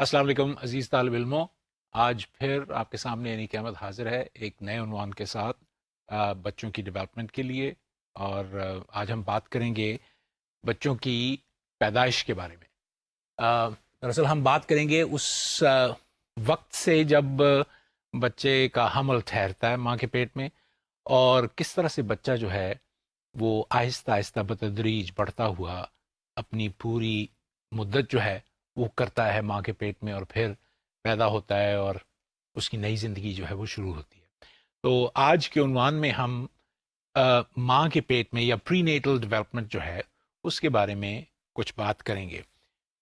السلام علیکم عزیز طالب علموں. آج پھر آپ کے سامنے انیک احمد حاضر ہے ایک نئے عنوان کے ساتھ بچوں کی ڈیولپمنٹ کے لیے. اور آج ہم بات کریں گے بچوں کی پیدائش کے بارے میں. دراصل ہم بات کریں گے اس وقت سے جب بچے کا حمل ٹھہرتا ہے ماں کے پیٹ میں، اور کس طرح سے بچہ جو ہے وہ آہستہ آہستہ بتدریج بڑھتا ہوا اپنی پوری مدت جو ہے وہ کرتا ہے ماں کے پیٹ میں، اور پھر پیدا ہوتا ہے اور اس کی نئی زندگی جو ہے وہ شروع ہوتی ہے. تو آج کے عنوان میں ہم ماں کے پیٹ میں یا پری نیٹل ڈیولپمنٹ جو ہے اس کے بارے میں کچھ بات کریں گے.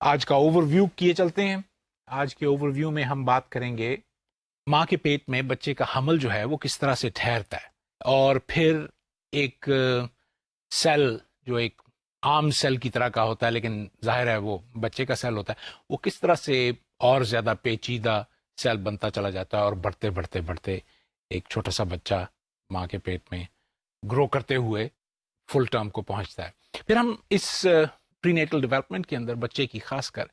آج کا اوور ویو کیے چلتے ہیں. آج کے اوور ویو میں ہم بات کریں گے ماں کے پیٹ میں بچے کا حمل جو ہے وہ کس طرح سے ٹھہرتا ہے، اور پھر ایک سیل جو ایک عام سیل کی طرح کا ہوتا ہے لیکن ظاہر ہے وہ بچے کا سیل ہوتا ہے، وہ کس طرح سے اور زیادہ پیچیدہ سیل بنتا چلا جاتا ہے اور بڑھتے بڑھتے بڑھتے ایک چھوٹا سا بچہ ماں کے پیٹ میں گرو کرتے ہوئے فل ٹرم کو پہنچتا ہے. پھر ہم اس پری نیٹل ڈیولپمنٹ کے اندر بچے کی خاص کر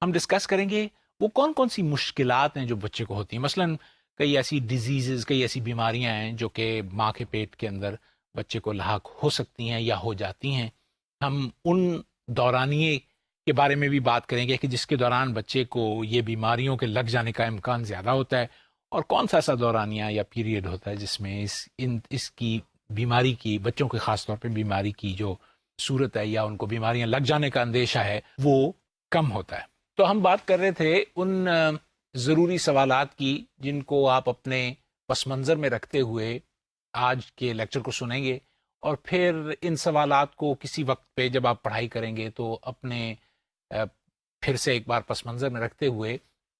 ہم ڈسکس کریں گے وہ کون کون سی مشکلات ہیں جو بچے کو ہوتی ہیں. مثلاً کئی ایسی ڈیزیزز، کئی ایسی بیماریاں ہیں جو کہ ماں کے پیٹ کے اندر بچے کو لاحق ہو سکتی ہیں یا ہو جاتی ہیں. ہم ان دورانیے کے بارے میں بھی بات کریں گے کہ جس کے دوران بچے کو یہ بیماریوں کے لگ جانے کا امکان زیادہ ہوتا ہے، اور کون سا ایسا دورانیہ یا پیریڈ ہوتا ہے جس میں اس کی بیماری کی، بچوں کے خاص طور پہ بیماری کی جو صورت ہے یا ان کو بیماریاں لگ جانے کا اندیشہ ہے وہ کم ہوتا ہے. تو ہم بات کر رہے تھے ان ضروری سوالات کی جن کو آپ اپنے پس منظر میں رکھتے ہوئے آج کے لیکچر کو سنیں گے، اور پھر ان سوالات کو کسی وقت پہ جب آپ پڑھائی کریں گے تو اپنے پھر سے ایک بار پس منظر میں رکھتے ہوئے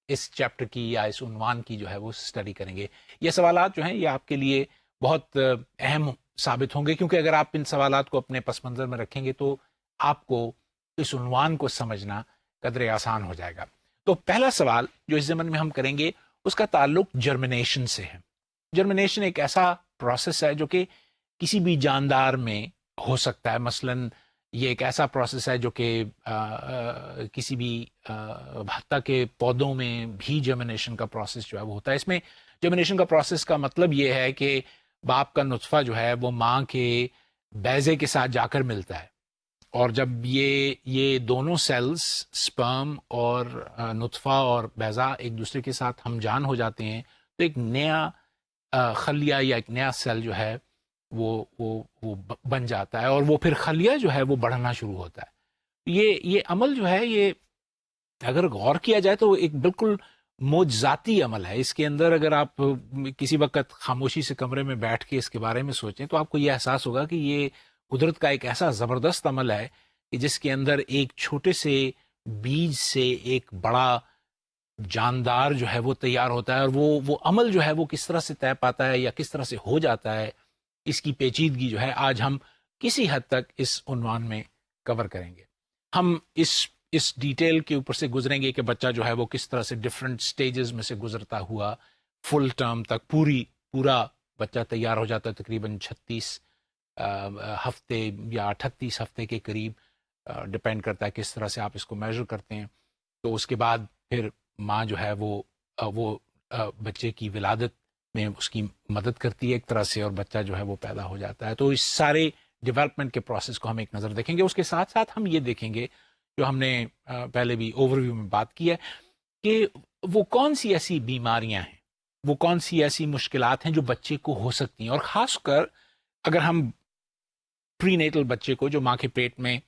اس چیپٹر کی یا اس عنوان کی جو ہے وہ اسٹڈی کریں گے. یہ سوالات جو ہیں یہ آپ کے لیے بہت اہم ثابت ہوں گے، کیونکہ اگر آپ ان سوالات کو اپنے پس منظر میں رکھیں گے تو آپ کو اس عنوان کو سمجھنا قدرے آسان ہو جائے گا. تو پہلا سوال جو اس ضمن میں ہم کریں گے اس کا تعلق جرمنیشن سے ہے. جرمنیشن ایک ایسا پروسیس ہے جو کہ کسی بھی جاندار میں ہو سکتا ہے. مثلاً یہ ایک ایسا پروسیس ہے جو کہ کسی بھی حتیٰ کہ پودوں میں بھی جرمنیشن کا پروسیس جو ہے وہ ہوتا ہے. اس میں جرمنیشن کا پروسیس کا مطلب یہ ہے کہ باپ کا نطفہ جو ہے وہ ماں کے بیضے کے ساتھ جا کر ملتا ہے، اور جب یہ دونوں سیلز سپرم اور نطفہ اور بیضہ ایک دوسرے کے ساتھ ہم جان ہو جاتے ہیں تو ایک نیا خلیہ یا ایک نیا سیل جو ہے وہ بن جاتا ہے، اور وہ پھر خلیہ جو ہے وہ بڑھنا شروع ہوتا ہے. یہ عمل جو ہے یہ اگر غور کیا جائے تو ایک بالکل معجزاتی عمل ہے. اس کے اندر اگر آپ کسی وقت خاموشی سے کمرے میں بیٹھ کے اس کے بارے میں سوچیں تو آپ کو یہ احساس ہوگا کہ یہ قدرت کا ایک ایسا زبردست عمل ہے کہ جس کے اندر ایک چھوٹے سے بیج سے ایک بڑا جاندار جو ہے وہ تیار ہوتا ہے، اور وہ عمل جو ہے وہ کس طرح سے طے پاتا ہے یا کس طرح سے ہو جاتا ہے، اس کی پیچیدگی جو ہے آج ہم کسی حد تک اس عنوان میں کور کریں گے. ہم اس ڈیٹیل کے اوپر سے گزریں گے کہ بچہ جو ہے وہ کس طرح سے ڈفرینٹ سٹیجز میں سے گزرتا ہوا فل ٹرم تک پورا بچہ تیار ہو جاتا ہے. تقریباً 36 ہفتے یا 38 ہفتے کے قریب، ڈپینڈ کرتا ہے کس طرح سے آپ اس کو میجر کرتے ہیں. تو اس کے بعد پھر ماں جو ہے وہ بچے کی ولادت میں اس کی مدد کرتی ہے ایک طرح سے، اور بچہ جو ہے وہ پیدا ہو جاتا ہے. تو اس سارے ڈیولپمنٹ کے پروسیس کو ہم ایک نظر دیکھیں گے. اس کے ساتھ ساتھ ہم یہ دیکھیں گے جو ہم نے پہلے بھی اوور ویو میں بات کی ہے کہ وہ کون سی ایسی بیماریاں ہیں، وہ کون سی ایسی مشکلات ہیں جو بچے کو ہو سکتی ہیں. اور خاص کر اگر ہم پری نیٹل بچے کو جو ماں کے پیٹ میں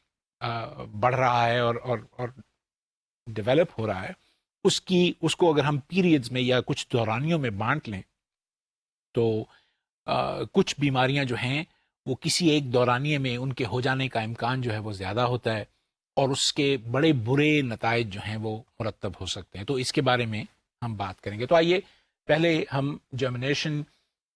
بڑھ رہا ہے اور ڈیولپ ہو رہا ہے، اس کو اگر ہم پیریڈز میں یا کچھ دورانیوں میں بانٹ لیں تو کچھ بیماریاں جو ہیں وہ کسی ایک دورانیے میں ان کے ہو جانے کا امکان جو ہے وہ زیادہ ہوتا ہے، اور اس کے بڑے برے نتائج جو ہیں وہ مرتب ہو سکتے ہیں. تو اس کے بارے میں ہم بات کریں گے. تو آئیے پہلے ہم جرمنیشن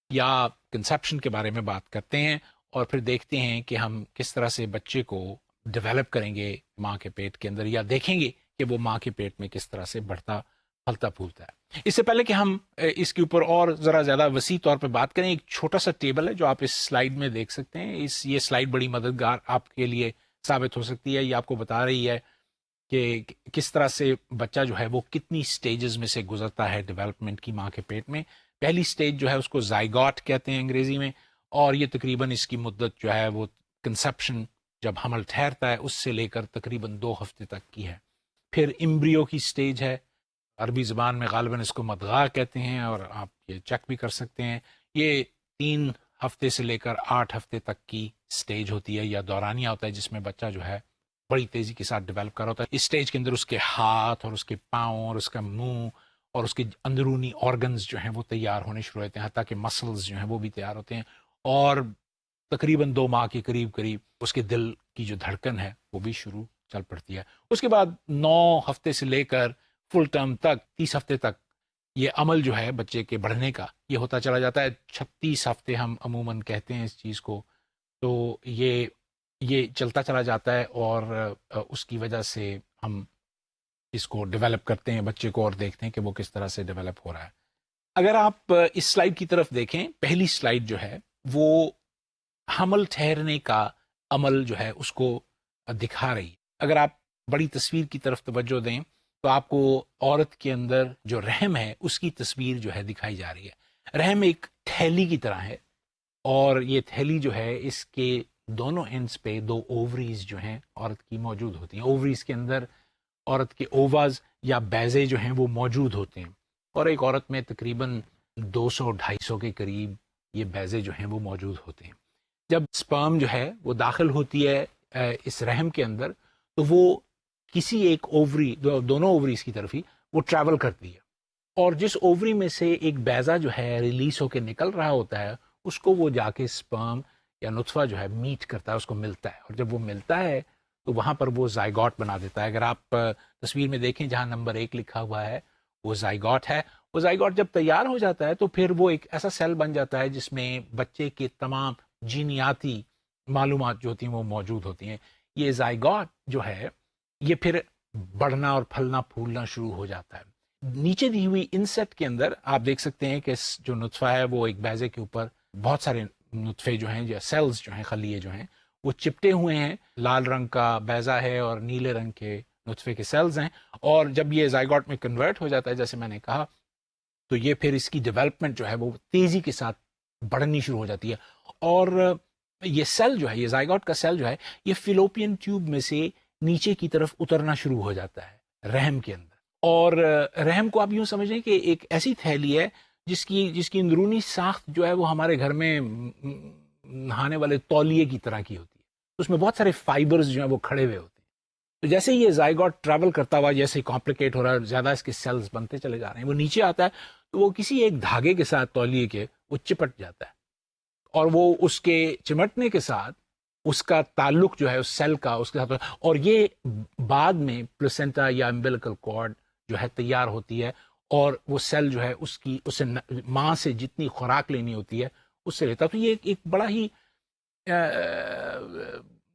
یا کنسیپشن کے بارے میں بات کرتے ہیں، اور پھر دیکھتے ہیں کہ ہم کس طرح سے بچے کو ڈیولپ کریں گے ماں کے پیٹ کے اندر، یا دیکھیں گے کہ وہ ماں کے پیٹ میں کس طرح سے بڑھتا پھلتا پھولتا ہے. اس سے پہلے کہ ہم اس کے اوپر اور ذرا زیادہ وسیع طور پہ بات کریں، ایک چھوٹا سا ٹیبل ہے جو آپ اس سلائیڈ میں دیکھ سکتے ہیں. یہ سلائیڈ بڑی مددگار آپ کے لیے ثابت ہو سکتی ہے. یہ آپ کو بتا رہی ہے کہ کس طرح سے بچہ جو ہے وہ کتنی سٹیجز میں سے گزرتا ہے ڈیولپمنٹ کی ماں کے پیٹ میں. پہلی سٹیج جو ہے اس کو زائگاٹ کہتے ہیں انگریزی میں، اور یہ تقریباً اس کی مدت جو ہے وہ کنسپشن جب حمل ٹھہرتا ہے اس سے لے کر تقریباً 2 ہفتے تک کی ہے. پھر امبریو کی سٹیج ہے، عربی زبان میں غالباً اس کو مدغا کہتے ہیں، اور آپ یہ چیک بھی کر سکتے ہیں. یہ 3 ہفتے سے لے کر 8 ہفتے تک کی سٹیج ہوتی ہے یا دورانیہ ہوتا ہے، جس میں بچہ جو ہے بڑی تیزی کے ساتھ ڈیولپ کر رہا ہوتا ہے. اس سٹیج کے اندر اس کے ہاتھ اور اس کے پاؤں اور اس کا منہ اور اس کے اندرونی آرگنز جو ہیں وہ تیار ہونے شروع ہوتے ہیں، حتیٰ کہ مسلز جو ہیں وہ بھی تیار ہوتے ہیں، اور تقریباً 2 ماہ کے قریب قریب اس کے دل کی جو دھڑکن ہے وہ بھی شروع چل پڑتی ہے. اس کے بعد 9 ہفتے سے لے کر فل ٹرم تک 30 ہفتے تک یہ عمل جو ہے بچے کے بڑھنے کا یہ ہوتا چلا جاتا ہے. 36 ہفتے ہم عموماً کہتے ہیں اس چیز کو. تو یہ چلتا چلا جاتا ہے، اور اس کی وجہ سے ہم اس کو ڈیولپ کرتے ہیں بچے کو، اور دیکھتے ہیں کہ وہ کس طرح سے ڈیولپ ہو رہا ہے. اگر آپ اس سلائیڈ کی طرف دیکھیں، پہلی سلائیڈ جو ہے وہ حمل ٹھہرنے کا عمل جو ہے اس کو دکھا رہی ہے. اگر آپ بڑی تصویر کی طرف توجہ دیں تو آپ کو عورت کے اندر جو رحم ہے اس کی تصویر جو ہے دکھائی جا رہی ہے. رحم ایک تھیلی کی طرح ہے، اور یہ تھیلی جو ہے اس کے دونوں اینڈز پہ 2 اووریز جو ہیں عورت کی موجود ہوتی ہیں. اووریز کے اندر عورت کے اوواز یا بیضے جو ہیں وہ موجود ہوتے ہیں، اور ایک عورت میں تقریباً 200-250 کے قریب یہ بیضے جو ہیں وہ موجود ہوتے ہیں. جب سپرم جو ہے وہ داخل ہوتی ہے اس رحم کے اندر، تو وہ کسی ایک اووری، دونوں اووریز کی طرف ہی وہ ٹریول کرتی ہے، اور جس اووری میں سے ایک بیضہ جو ہے ریلیز ہو کے نکل رہا ہوتا ہے اس کو وہ جا کے سپرم یا نطفہ جو ہے میٹ کرتا ہے، اس کو ملتا ہے، اور جب وہ ملتا ہے تو وہاں پر وہ زائگوٹ بنا دیتا ہے. اگر آپ تصویر میں دیکھیں جہاں نمبر 1 لکھا ہوا ہے وہ زائگوٹ ہے. وہ زائگوٹ جب تیار ہو جاتا ہے تو پھر وہ ایک ایسا سیل بن جاتا ہے جس میں بچے کے تمام جینیاتی معلومات جو ہوتی ہیں وہ موجود ہوتی ہیں. یہ زائگوٹ جو ہے یہ پھر بڑھنا اور پھلنا پھولنا شروع ہو جاتا ہے. نیچے دی ہوئی انسیٹ کے اندر آپ دیکھ سکتے ہیں کہ جو نطفہ ہے وہ ایک بیضے کے اوپر بہت سارے نطفے جو ہیں یا سیلز جو ہیں، خلیے جو ہیں وہ چپٹے ہوئے ہیں. لال رنگ کا بیضہ ہے اور نیلے رنگ کے نطفے کے سیلز ہیں، اور جب یہ زائگوٹ میں کنورٹ ہو جاتا ہے جیسے میں نے کہا تو یہ پھر اس کی ڈیولپمنٹ جو ہے وہ تیزی کے ساتھ بڑھنی شروع ہو جاتی ہے. اور یہ سیل جو ہے، یہ زائگوٹ کا سیل جو ہے، یہ فیلوپین ٹیوب میں سے نیچے کی طرف اترنا شروع ہو جاتا ہے رحم کے اندر. اور رحم کو آپ یوں سمجھیں کہ ایک ایسی تھیلی ہے جس کی اندرونی ساخت جو ہے وہ ہمارے گھر میں نہانے والے تولیے کی طرح کی ہوتی ہے. اس میں بہت سارے فائبرز جو ہیں وہ کھڑے ہوئے ہوتے ہیں. تو جیسے یہ زائگوٹ ٹریول کرتا ہوا جیسے کمپلیکیٹ ہو رہا ہے، زیادہ اس کے سیلز بنتے چلے جا رہے ہیں، وہ نیچے آتا ہے تو وہ کسی ایک دھاگے کے ساتھ تولیے کے وہ چپٹ جاتا ہے، اور وہ اس کے چمٹنے کے ساتھ اس کا تعلق جو ہے اس سیل کا اس کے ساتھ، اور یہ بعد میں پلسینٹا یا امبیلیکل کارڈ جو ہے تیار ہوتی ہے، اور وہ سیل جو ہے اسے ماں سے جتنی خوراک لینی ہوتی ہے اس سے لیتا ہے. تو یہ ایک بڑا ہی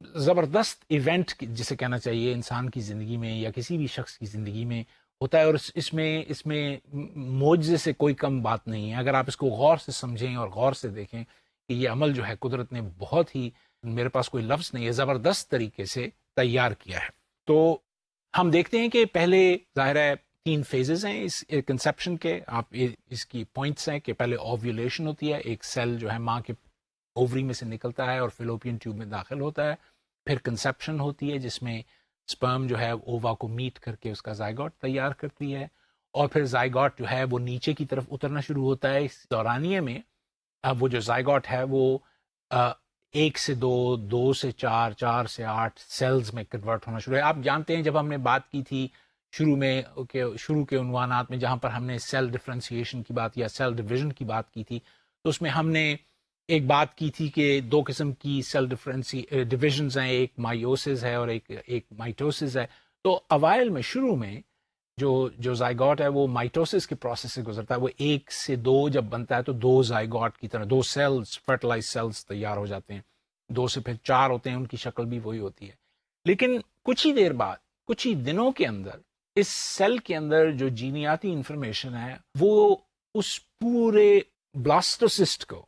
زبردست ایونٹ جسے کہنا چاہیے انسان کی زندگی میں یا کسی بھی شخص کی زندگی میں ہوتا ہے، اور اس میں معجزے سے کوئی کم بات نہیں ہے. اگر آپ اس کو غور سے سمجھیں اور غور سے دیکھیں کہ یہ عمل جو ہے قدرت نے بہت ہی، میرے پاس کوئی لفظ نہیں ہے، زبردست طریقے سے تیار کیا ہے. تو ہم دیکھتے ہیں کہ پہلے ظاہر ہے 3 فیزز ہیں اس کنسیپشن کے. آپ اس کی پوائنٹس ہیں کہ پہلے اوویولیشن ہوتی ہے، ایک سیل جو ہے ماں کے اووری میں سے نکلتا ہے اور فیلوپین ٹیوب میں داخل ہوتا ہے. پھر کنسیپشن ہوتی ہے جس میں سپرم جو ہے اووا کو میٹ کر کے اس کا زائگوٹ تیار کرتی ہے، اور پھر زائگوٹ جو ہے وہ نیچے کی طرف اترنا شروع ہوتا ہے. اس دورانیے میں اب وہ جو زائگوٹ ہے وہ 1 سے 2، 2 سے 4، 4 سے 8 سیلز میں کنورٹ ہونا شروع ہے. آپ جانتے ہیں جب ہم نے بات کی تھی شروع کے عنوانات میں جہاں پر ہم نے سیل ڈفرینسیشن کی بات یا سیل ڈویژن کی بات کی تھی، تو اس میں ہم نے ایک بات کی تھی کہ 2 قسم کی سیل ڈویژنز ہیں، ایک مائیوسس ہے اور ایک مائٹوسس ہے. تو اوائل میں شروع میں جو زائگوٹ ہے وہ مائٹوسس کے پروسیس سے گزرتا ہے. وہ 1 سے 2 جب بنتا ہے تو 2 زائگوٹ کی طرح 2 سیلز، فرٹیلائز سیلز تیار ہو جاتے ہیں. 2 سے پھر 4 ہوتے ہیں، ان کی شکل بھی وہی ہوتی ہے. لیکن کچھ ہی دیر بعد، کچھ ہی دنوں کے اندر اس سیل کے اندر جو جینیاتی انفارمیشن ہے وہ اس پورے بلاسٹوسسٹ کو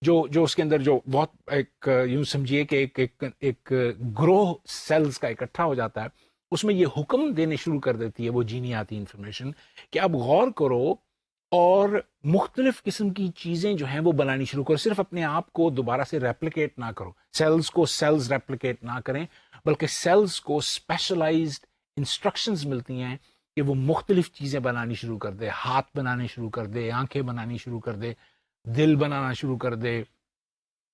جو اس کے اندر جو بہت ایک یوں سمجھیے کہ ایک گروہ سیلز کا اکٹھا ہو جاتا ہے، اس میں یہ حکم دینے شروع کر دیتی ہے وہ جینیاتی انفارمیشن کہ اب غور کرو اور مختلف قسم کی چیزیں جو ہیں وہ بنانی شروع کرو. صرف اپنے آپ کو دوبارہ سے ریپلیکیٹ نہ کرو, سیلز کو سیلز ریپلیکیٹ نہ کریں, بلکہ سیلز کو اسپیشلائزڈ انسٹرکشنز ملتی ہیں کہ وہ مختلف چیزیں بنانی شروع کر دے, ہاتھ بنانے شروع کر دے, آنکھیں بنانی شروع کر دے, دل بنانا شروع کر دے,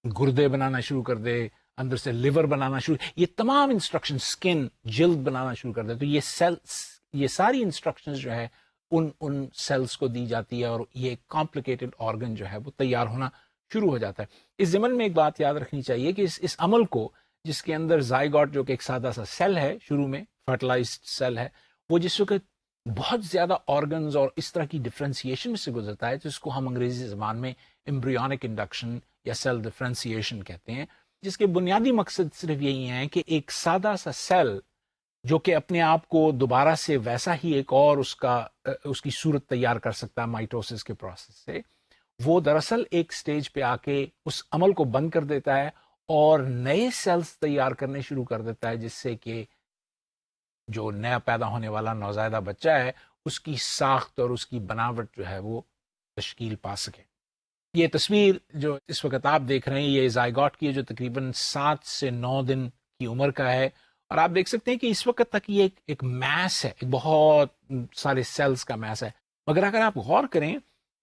گردے بنانا شروع کر دے, اندر سے لیور بنانا شروع, یہ تمام انسٹرکشن, اسکن, جلد بنانا شروع کر دے. تو یہ سیلز, یہ ساری انسٹرکشنز جو ہے ان سیلز کو دی جاتی ہے اور یہ کمپلیکیٹڈ آرگن جو ہے وہ تیار ہونا شروع ہو جاتا ہے. اس ضمن میں ایک بات یاد رکھنی چاہیے کہ اس عمل کو, جس کے اندر زائگوٹ جو کہ ایک سادہ سا سیل ہے, شروع میں فرٹیلائزڈ سیل ہے, وہ جس وقت بہت زیادہ آرگنز اور اس طرح کی ڈفرینسیشن سے گزرتا ہے جس کو ہم انگریزی زبان میں ایمبریونک انڈکشن یا سیل ڈفرینسیشن کہتے ہیں, جس کے بنیادی مقصد صرف یہی ہے کہ ایک سادہ سا سیل جو کہ اپنے آپ کو دوبارہ سے ویسا ہی ایک اور اس کی صورت تیار کر سکتا ہے مائٹوسس کے پروسیس سے, وہ دراصل ایک سٹیج پہ آ کے اس عمل کو بند کر دیتا ہے اور نئے سیلز تیار کرنے شروع کر دیتا ہے, جس سے کہ جو نیا پیدا ہونے والا نوزائیدہ بچہ ہے اس کی ساخت اور اس کی بناوٹ جو ہے وہ تشکیل پا سکے. یہ تصویر جو اس وقت آپ دیکھ رہے ہیں یہ زائگوٹ کی ہے, جو تقریباً 7 سے 9 دن کی عمر کا ہے, اور آپ دیکھ سکتے ہیں کہ اس وقت تک یہ ایک میس ہے, ایک بہت سارے سیلز کا میس ہے. مگر اگر آپ غور کریں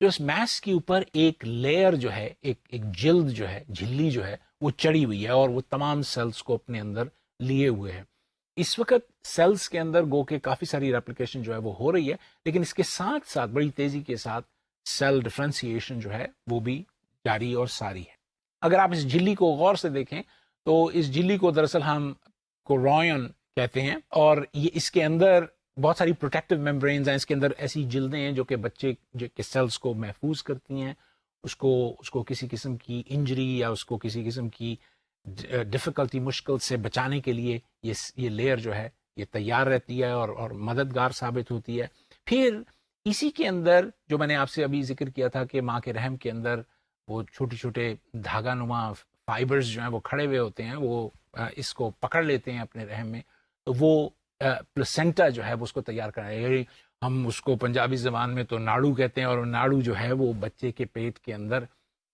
تو اس میس کے اوپر ایک لیئر جو ہے, ایک جلد جو ہے, جھلی جو ہے وہ چڑھی ہوئی ہے اور وہ تمام سیلز کو اپنے اندر لیے ہوئے ہے. اس وقت سیلز کے اندر گو کہ کافی ساری ریپلیکیشن جو ہے وہ ہو رہی ہے, لیکن اس کے ساتھ ساتھ بڑی تیزی کے ساتھ سیل ڈفرینسیشن جو ہے وہ بھی جاری اور ساری ہے. اگر آپ اس جھلی کو غور سے دیکھیں تو اس جھلی کو دراصل ہم کوروئن کہتے ہیں, اور یہ اس کے اندر بہت ساری پروٹیکٹیو میمبرینز ہیں, اس کے اندر ایسی جلدیں ہیں جو کہ بچے کے سیلز کو محفوظ کرتی ہیں, اس کو کسی قسم کی انجری یا اس کو کسی قسم کی ڈفیکلٹی, مشکل سے بچانے کے لیے یہ لیئر جو ہے یہ تیار رہتی ہے اور مددگار ثابت ہوتی ہے. پھر اسی کے اندر جو میں نے آپ سے ابھی ذکر کیا تھا کہ ماں کے رحم کے اندر وہ چھوٹے چھوٹے دھاگا نما فائبرز جو ہیں وہ کھڑے ہوئے ہوتے ہیں, وہ اس کو پکڑ لیتے ہیں اپنے رحم میں, تو وہ پلسینٹا جو ہے وہ اس کو تیار کرنا ہے. ہم اس کو پنجابی زبان میں تو ناڑو کہتے ہیں, اور ناڑو جو ہے وہ بچے کے پیٹ کے اندر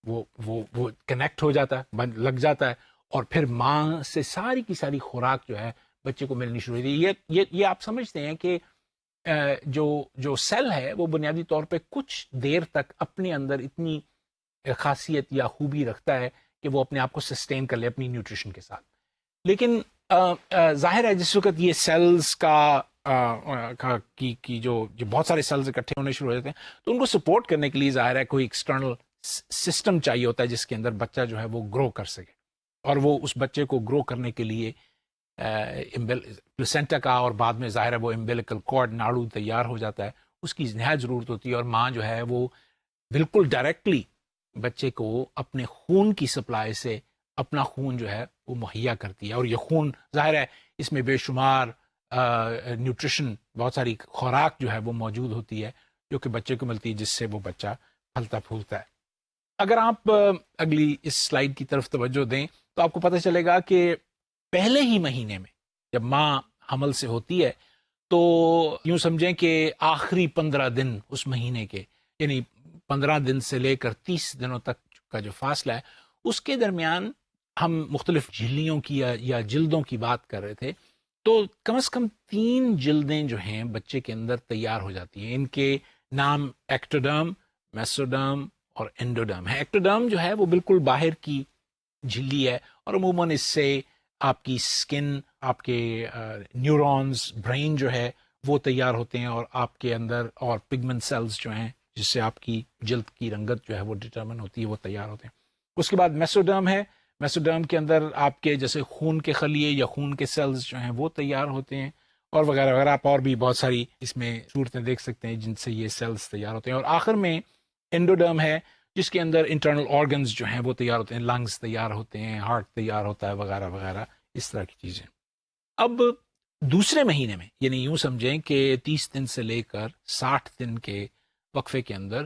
وہ کنیکٹ ہو جاتا ہے, لگ جاتا ہے, اور پھر ماں سے ساری کی ساری خوراک جو ہے بچے کو ملنی شروع ہوتی ہے. یہ آپ سمجھتے ہیں کہ جو سیل ہے وہ بنیادی طور پہ کچھ دیر تک اپنے اندر اتنی خاصیت یا خوبی رکھتا ہے کہ وہ اپنے آپ کو سسٹین کر لے اپنی نیوٹریشن کے ساتھ. لیکن ظاہر ہے جس وقت یہ سیلز کی جو بہت سارے سیلز اکٹھے ہونے شروع ہو جاتے ہیں تو ان کو سپورٹ کرنے کے لیے ظاہر ہے کوئی ایکسٹرنل سسٹم چاہیے ہوتا ہے جس کے اندر بچہ جو ہے وہ گرو کر سکے, اور وہ اس بچے کو گرو کرنے کے لیے پلسینٹا کا اور بعد میں ظاہر ہے وہ امبیلیکل کارڈ ناڑو تیار ہو جاتا ہے, اس کی نہایت ضرورت ہوتی ہے. اور ماں جو ہے وہ بالکل ڈائریکٹلی بچے کو اپنے خون کی سپلائی سے اپنا خون جو ہے وہ مہیا کرتی ہے, اور یہ خون ظاہر ہے اس میں بے شمار نیوٹریشن, بہت ساری خوراک جو ہے وہ موجود ہوتی ہے جو کہ بچے کو ملتی ہے, جس سے وہ بچہ پھلتا پھولتا ہے. اگر آپ اگلی اس سلائیڈ کی طرف توجہ دیں تو آپ کو پتہ چلے گا کہ پہلے ہی مہینے میں جب ماں حمل سے ہوتی ہے تو یوں سمجھیں کہ آخری 15 دن اس مہینے کے, یعنی 15 دن سے لے کر 30 دنوں تک کا جو فاصلہ ہے, اس کے درمیان ہم مختلف جھلیوں کی یا جلدوں کی بات کر رہے تھے, تو کم از کم 3 جلدیں جو ہیں بچے کے اندر تیار ہو جاتی ہیں. ان کے نام ایکٹوڈرم, میسوڈرم اور انڈوڈرم ہے. ایکٹوڈرم جو ہے وہ بالکل باہر کی جھلی ہے, اور عموماً اس سے آپ کی سکن, آپ کے نیورونز, برین جو ہے وہ تیار ہوتے ہیں, اور آپ کے اندر اور پگمنٹ سیلز جو ہیں جس سے آپ کی جلد کی رنگت جو ہے وہ ڈٹرمن ہوتی ہے وہ تیار ہوتے ہیں. اس کے بعد میسوڈرم ہے. میسوڈرم کے اندر آپ کے جیسے خون کے خلیے یا خون کے سیلز جو ہیں وہ تیار ہوتے ہیں, اور وغیرہ وغیرہ. آپ اور بھی بہت ساری اس میں صورتیں دیکھ سکتے ہیں جن سے یہ سیلز تیار ہوتے ہیں. اور آخر میں انڈوڈرم ہے جس کے اندر انٹرنل آرگنز جو ہیں وہ تیار ہوتے ہیں, لنگز تیار ہوتے ہیں, ہارٹ تیار ہوتا ہے, وغیرہ وغیرہ, اس طرح کی چیزیں. اب دوسرے مہینے میں, یعنی یوں سمجھیں کہ 30 دن سے لے کر 60 دن کے وقفے کے اندر,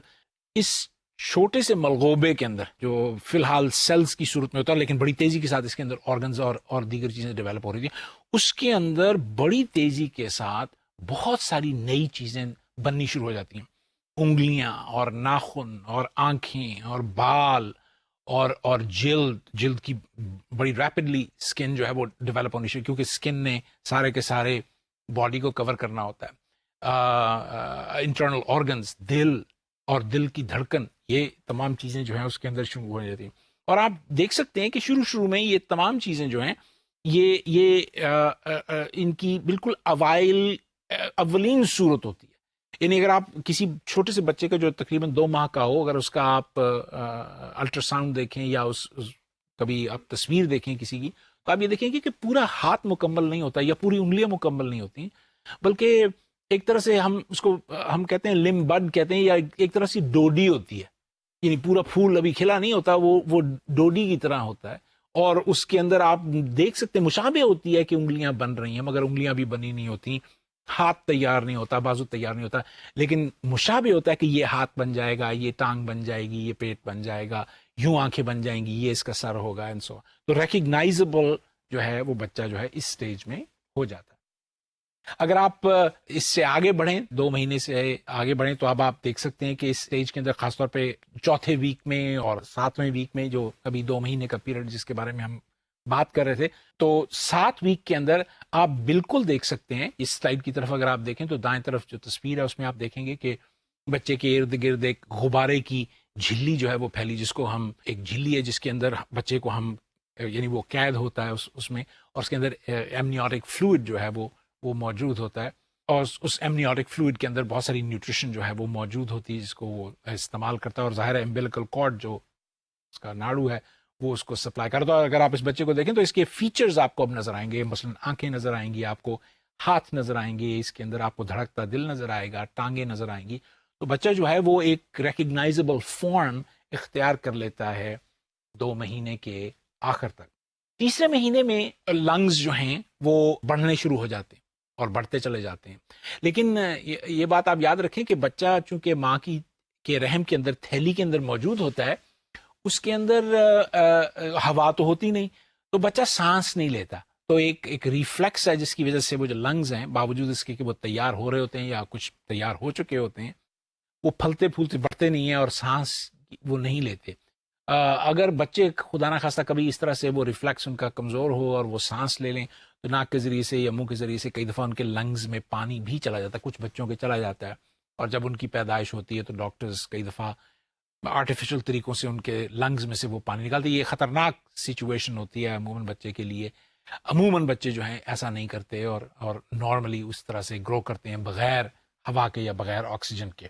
اس چھوٹے سے ملغوبے کے اندر جو فی الحال سیلز کی صورت میں ہوتا ہے لیکن بڑی تیزی کے ساتھ اس کے اندر آرگنز اور دیگر چیزیں ڈیولپ ہو رہی تھیں, اس کے اندر بڑی تیزی کے ساتھ بہت ساری نئی چیزیں بننی شروع ہو جاتی ہیں. انگلیاں اور ناخن اور آنکھیں اور بال اور جلد کی بڑی ریپڈلی اسکن جو ہے وہ ڈیولپ ہونی شروع, کیونکہ اسکن نے سارے کے سارے باڈی کو کور کرنا ہوتا ہے. انٹرنل آرگنز, دل اور دل کی دھڑکن, یہ تمام چیزیں جو ہیں اس کے اندر شروع ہو جاتی ہیں. اور آپ دیکھ سکتے ہیں کہ شروع میں یہ تمام چیزیں جو ہیں یہ ان کی بالکل اولین صورت ہوتی ہے. یعنی اگر آپ کسی چھوٹے سے بچے کا جو تقریباً 2 ماہ کا ہو, اگر اس کا آپ الٹرا ساؤنڈ دیکھیں یا کبھی آپ تصویر دیکھیں کسی کی, تو آپ یہ دیکھیں گے کہ پورا ہاتھ مکمل نہیں ہوتا یا پوری انگلیاں مکمل نہیں ہوتی, بلکہ ایک طرح سے ہم کہتے ہیں لم بڈ کہتے ہیں, یا ایک طرح سے ڈوڈی ہوتی ہے. یعنی پورا پھول ابھی کھلا نہیں ہوتا, وہ ڈوڈی کی طرح ہوتا ہے. اور اس کے اندر آپ دیکھ سکتے ہیں مشابہ ہوتی ہے کہ انگلیاں بن رہی ہیں, مگر انگلیاں بھی بنی نہیں ہوتی, ہاتھ تیار نہیں ہوتا, بازو تیار نہیں ہوتا, لیکن مشابہ ہوتا ہے کہ یہ ہاتھ بن جائے گا, یہ ٹانگ بن جائے گی, یہ پیٹ بن جائے گا, یوں آنکھیں بن جائیں گی, یہ اس کا سر ہوگا, اینڈ سو. تو ریکگنائزبل جو ہے وہ بچہ جو ہے اس سٹیج میں ہو جاتا ہے. اگر آپ اس سے آگے بڑھیں, 2 مہینے سے آگے بڑھیں, تو اب آپ دیکھ سکتے ہیں کہ اس سٹیج کے اندر خاص طور پہ چوتھے ویک میں اور 7ویں ویک میں, جو ابھی 2 مہینے کا پیریڈ جس کے بارے میں ہم بات کر رہے تھے, تو 7 ویک کے اندر آپ بالکل دیکھ سکتے ہیں. اس سلائڈ کی طرف اگر آپ دیکھیں تو دائیں طرف جو تصویر ہے اس میں آپ دیکھیں گے کہ بچے کے ارد گرد ایک غبارے کی جھلی جو ہے وہ پھیلی, جس کو ہم ایک جھلی ہے جس کے اندر بچے کو ہم یعنی وہ قید ہوتا ہے اس میں, اور اس کے اندر ایمنیوٹک فلوئڈ جو ہے وہ موجود ہوتا ہے, اور اس ایمنیوٹک فلوئڈ کے اندر بہت ساری نیوٹریشن جو ہے وہ موجود ہوتی ہے جس کو وہ استعمال کرتا ہے. اور ظاہر ہے امبیلیکل کارڈ جو اس کا ناڑو ہے وہ اس کو سپلائی کرتا ہے. اگر آپ اس بچے کو دیکھیں تو اس کے فیچرز آپ کو اب نظر آئیں گے, مثلا آنکھیں نظر آئیں گی آپ کو, ہاتھ نظر آئیں گے, اس کے اندر آپ کو دھڑکتا دل نظر آئے گا, ٹانگیں نظر آئیں گی. تو بچہ جو ہے وہ ایک ریکگنائزبل فارم اختیار کر لیتا ہے 2 مہینے کے آخر تک. تیسرے مہینے میں لنگز جو ہیں وہ بڑھنے شروع ہو جاتے ہیں اور بڑھتے چلے جاتے ہیں. لیکن یہ بات آپ یاد رکھیں کہ بچہ چونکہ ماں کے رحم کے اندر, تھیلی کے اندر موجود ہوتا ہے, اس کے اندر ہوا تو ہوتی نہیں, تو بچہ سانس نہیں لیتا. تو ایک ریفلیکس ہے جس کی وجہ سے وہ جو لنگز ہیں, باوجود اس کے کہ وہ تیار ہو رہے ہوتے ہیں یا کچھ تیار ہو چکے ہوتے ہیں, وہ پھلتے پھولتے بڑھتے نہیں ہیں اور سانس وہ نہیں لیتے. اگر بچے خدا نہ خواستہ کبھی اس طرح سے وہ ریفلیکس ان کا کمزور ہو اور وہ سانس لے لیں, تو ناک کے ذریعے سے یا منہ کے ذریعے سے کئی دفعہ ان کے لنگز میں پانی بھی چلا جاتا ہے, کچھ بچوں کے چلا جاتا ہے. اور جب ان کی پیدائش ہوتی ہے تو ڈاکٹرز کئی دفعہ آرٹیفیشل طریقوں سے ان کے لنگز میں سے وہ پانی نکالتے. یہ خطرناک سچویشن ہوتی ہے عموماً بچے کے لیے. عموماً بچے جو ہیں ایسا نہیں کرتے اور نارملی اس طرح سے گرو کرتے ہیں بغیر ہوا کے یا بغیر آکسیجن کے.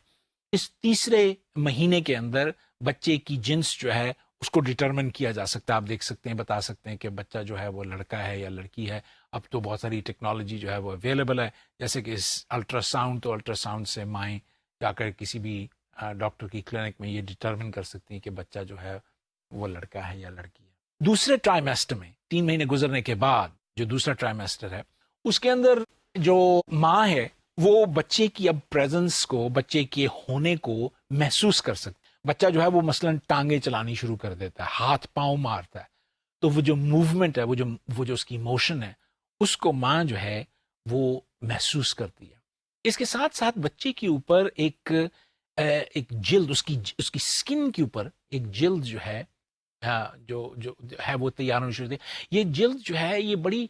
اس تیسرے مہینے کے اندر بچے کی جنس جو ہے اس کو ڈٹرمن کیا جا سکتا ہے. آپ دیکھ سکتے ہیں, بتا سکتے ہیں کہ بچہ جو ہے وہ لڑکا ہے یا لڑکی ہے. اب تو بہت ساری ٹیکنالوجی جو ہے وہ اویلیبل ہے, جیسے کہ الٹرا ساؤنڈ, تو الٹرا ساؤنڈ سے مائیں جا کر کسی بھی ڈاکٹر کی کلینک میں یہ ڈٹرمن کر سکتی ہیں کہ بچہ جو ہے وہ لڑکا ہے یا لڑکی ہے. دوسرے ٹرائمیسٹر میں 3 مہینے گزرنے کے بعد جو دوسرا ٹرائمیسٹر ہے, اس کے اندر جو ماں ہے وہ بچے کی اب پریزنس کو, بچے کے ہونے کو محسوس کر سکتی. بچہ جو ہے وہ مثلاً ٹانگیں چلانی شروع کر دیتا ہے, ہاتھ پاؤں مارتا ہے, تو وہ جو موومنٹ ہے, وہ جو اس کی موشن ہے, اس کو ماں جو ہے وہ محسوس کرتی ہے. اس کے ساتھ ساتھ بچے کے اوپر ایک جلد, اس کی سکن کے اوپر ایک جلد جو ہے جو ہے وہ تیار ہونی شروع ہوتی ہے. یہ جلد جو ہے یہ بڑی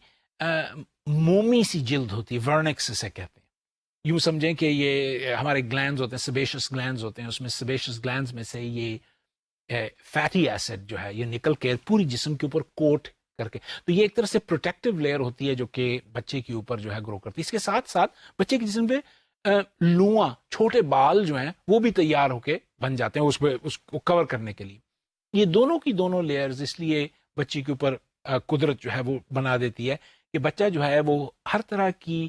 مومی سی جلد ہوتی ہے, ورنکس اسے کہتے ہیں. یوں سمجھیں کہ یہ ہمارے گلینڈز ہوتے ہیں, سبیشس گلینڈز ہوتے ہیں, اس میں سبیشس گلینڈز میں سے یہ فیٹی ایسڈ جو ہے یہ نکل کے پوری جسم کے اوپر کوٹ کر کے, تو یہ ایک طرح سے پروٹیکٹیو لیئر ہوتی ہے جو کہ بچے کے اوپر جو ہے گرو کرتی ہے. اس کے ساتھ ساتھ بچے کے جسم پہ لواں, چھوٹے بال جو ہیں وہ بھی تیار ہو کے بن جاتے ہیں اس کو کور کرنے کے لیے. یہ دونوں کی دونوں لیئرز اس لیے بچے کے اوپر قدرت جو ہے وہ بنا دیتی ہے کہ بچہ جو ہے وہ ہر طرح کی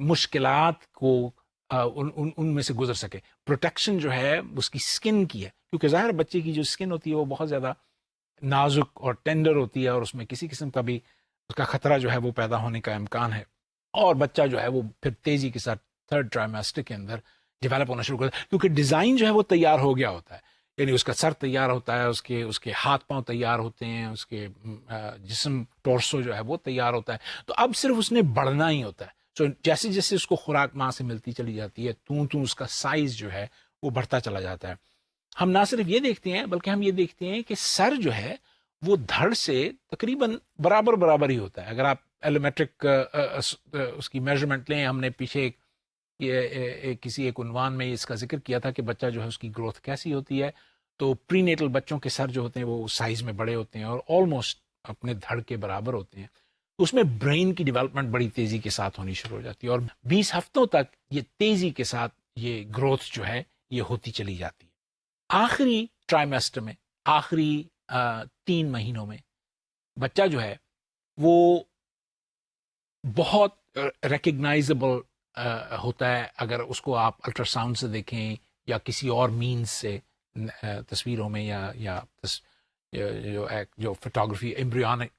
مشکلات کو ان میں سے گزر سکے. پروٹیکشن جو ہے اس کی سکن کی ہے, کیونکہ ظاہر بچے کی جو سکن ہوتی ہے وہ بہت زیادہ نازک اور ٹینڈر ہوتی ہے, اور اس میں کسی قسم کا بھی اس کا خطرہ جو ہے وہ پیدا ہونے کا امکان ہے. اور بچہ جو ہے وہ پھر تیزی کے ساتھ 3rd ٹرائمیسٹر کے اندر ڈیولپ ہونا شروع کرتا ہے, کیونکہ ڈیزائن جو ہے وہ تیار ہو گیا ہوتا ہے. یعنی اس کا سر تیار ہوتا ہے، اس کے ہاتھ پاؤں تیار ہوتے ہیں، اس کے جسم ٹورسو جو ہے وہ تیار ہوتا ہے. تو اب صرف اس نے بڑھنا ہی ہوتا ہے. سو جیسے جیسے اس کو خوراک ماں سے ملتی چلی جاتی ہے، تو اس کا سائز جو ہے وہ بڑھتا چلا جاتا ہے. ہم نہ صرف یہ دیکھتے ہیں بلکہ ہم یہ دیکھتے ہیں کہ سر جو ہے وہ دھڑ سے تقریباً برابر ہی ہوتا ہے. اگر آپ ایلومیٹرک اس کی میجرمنٹ لیں، ہم نے پیچھے کسی ایک عنوان میں اس کا ذکر کیا تھا کہ بچہ جو ہے اس کی گروتھ کیسی ہوتی ہے. تو پری نیٹل بچوں کے سر جو ہوتے ہیں وہ سائز میں بڑے ہوتے ہیں اور آلموسٹ اپنے دھڑ کے برابر ہوتے ہیں. تو اس میں برین کی ڈیولپمنٹ بڑی تیزی کے ساتھ ہونی شروع ہو جاتی ہے، اور 20 ہفتوں تک یہ تیزی کے ساتھ یہ گروتھ جو ہے یہ ہوتی چلی جاتی ہے. آخری ٹرائمیسٹر میں، آخری 3 مہینوں میں بچہ جو ہے وہ بہت ریکگنائزبل ہوتا ہے. اگر اس کو آپ الٹرا ساؤنڈ سے دیکھیں یا کسی اور مینز سے تصویروں میں یا جو فوٹوگرافی ایمبریونک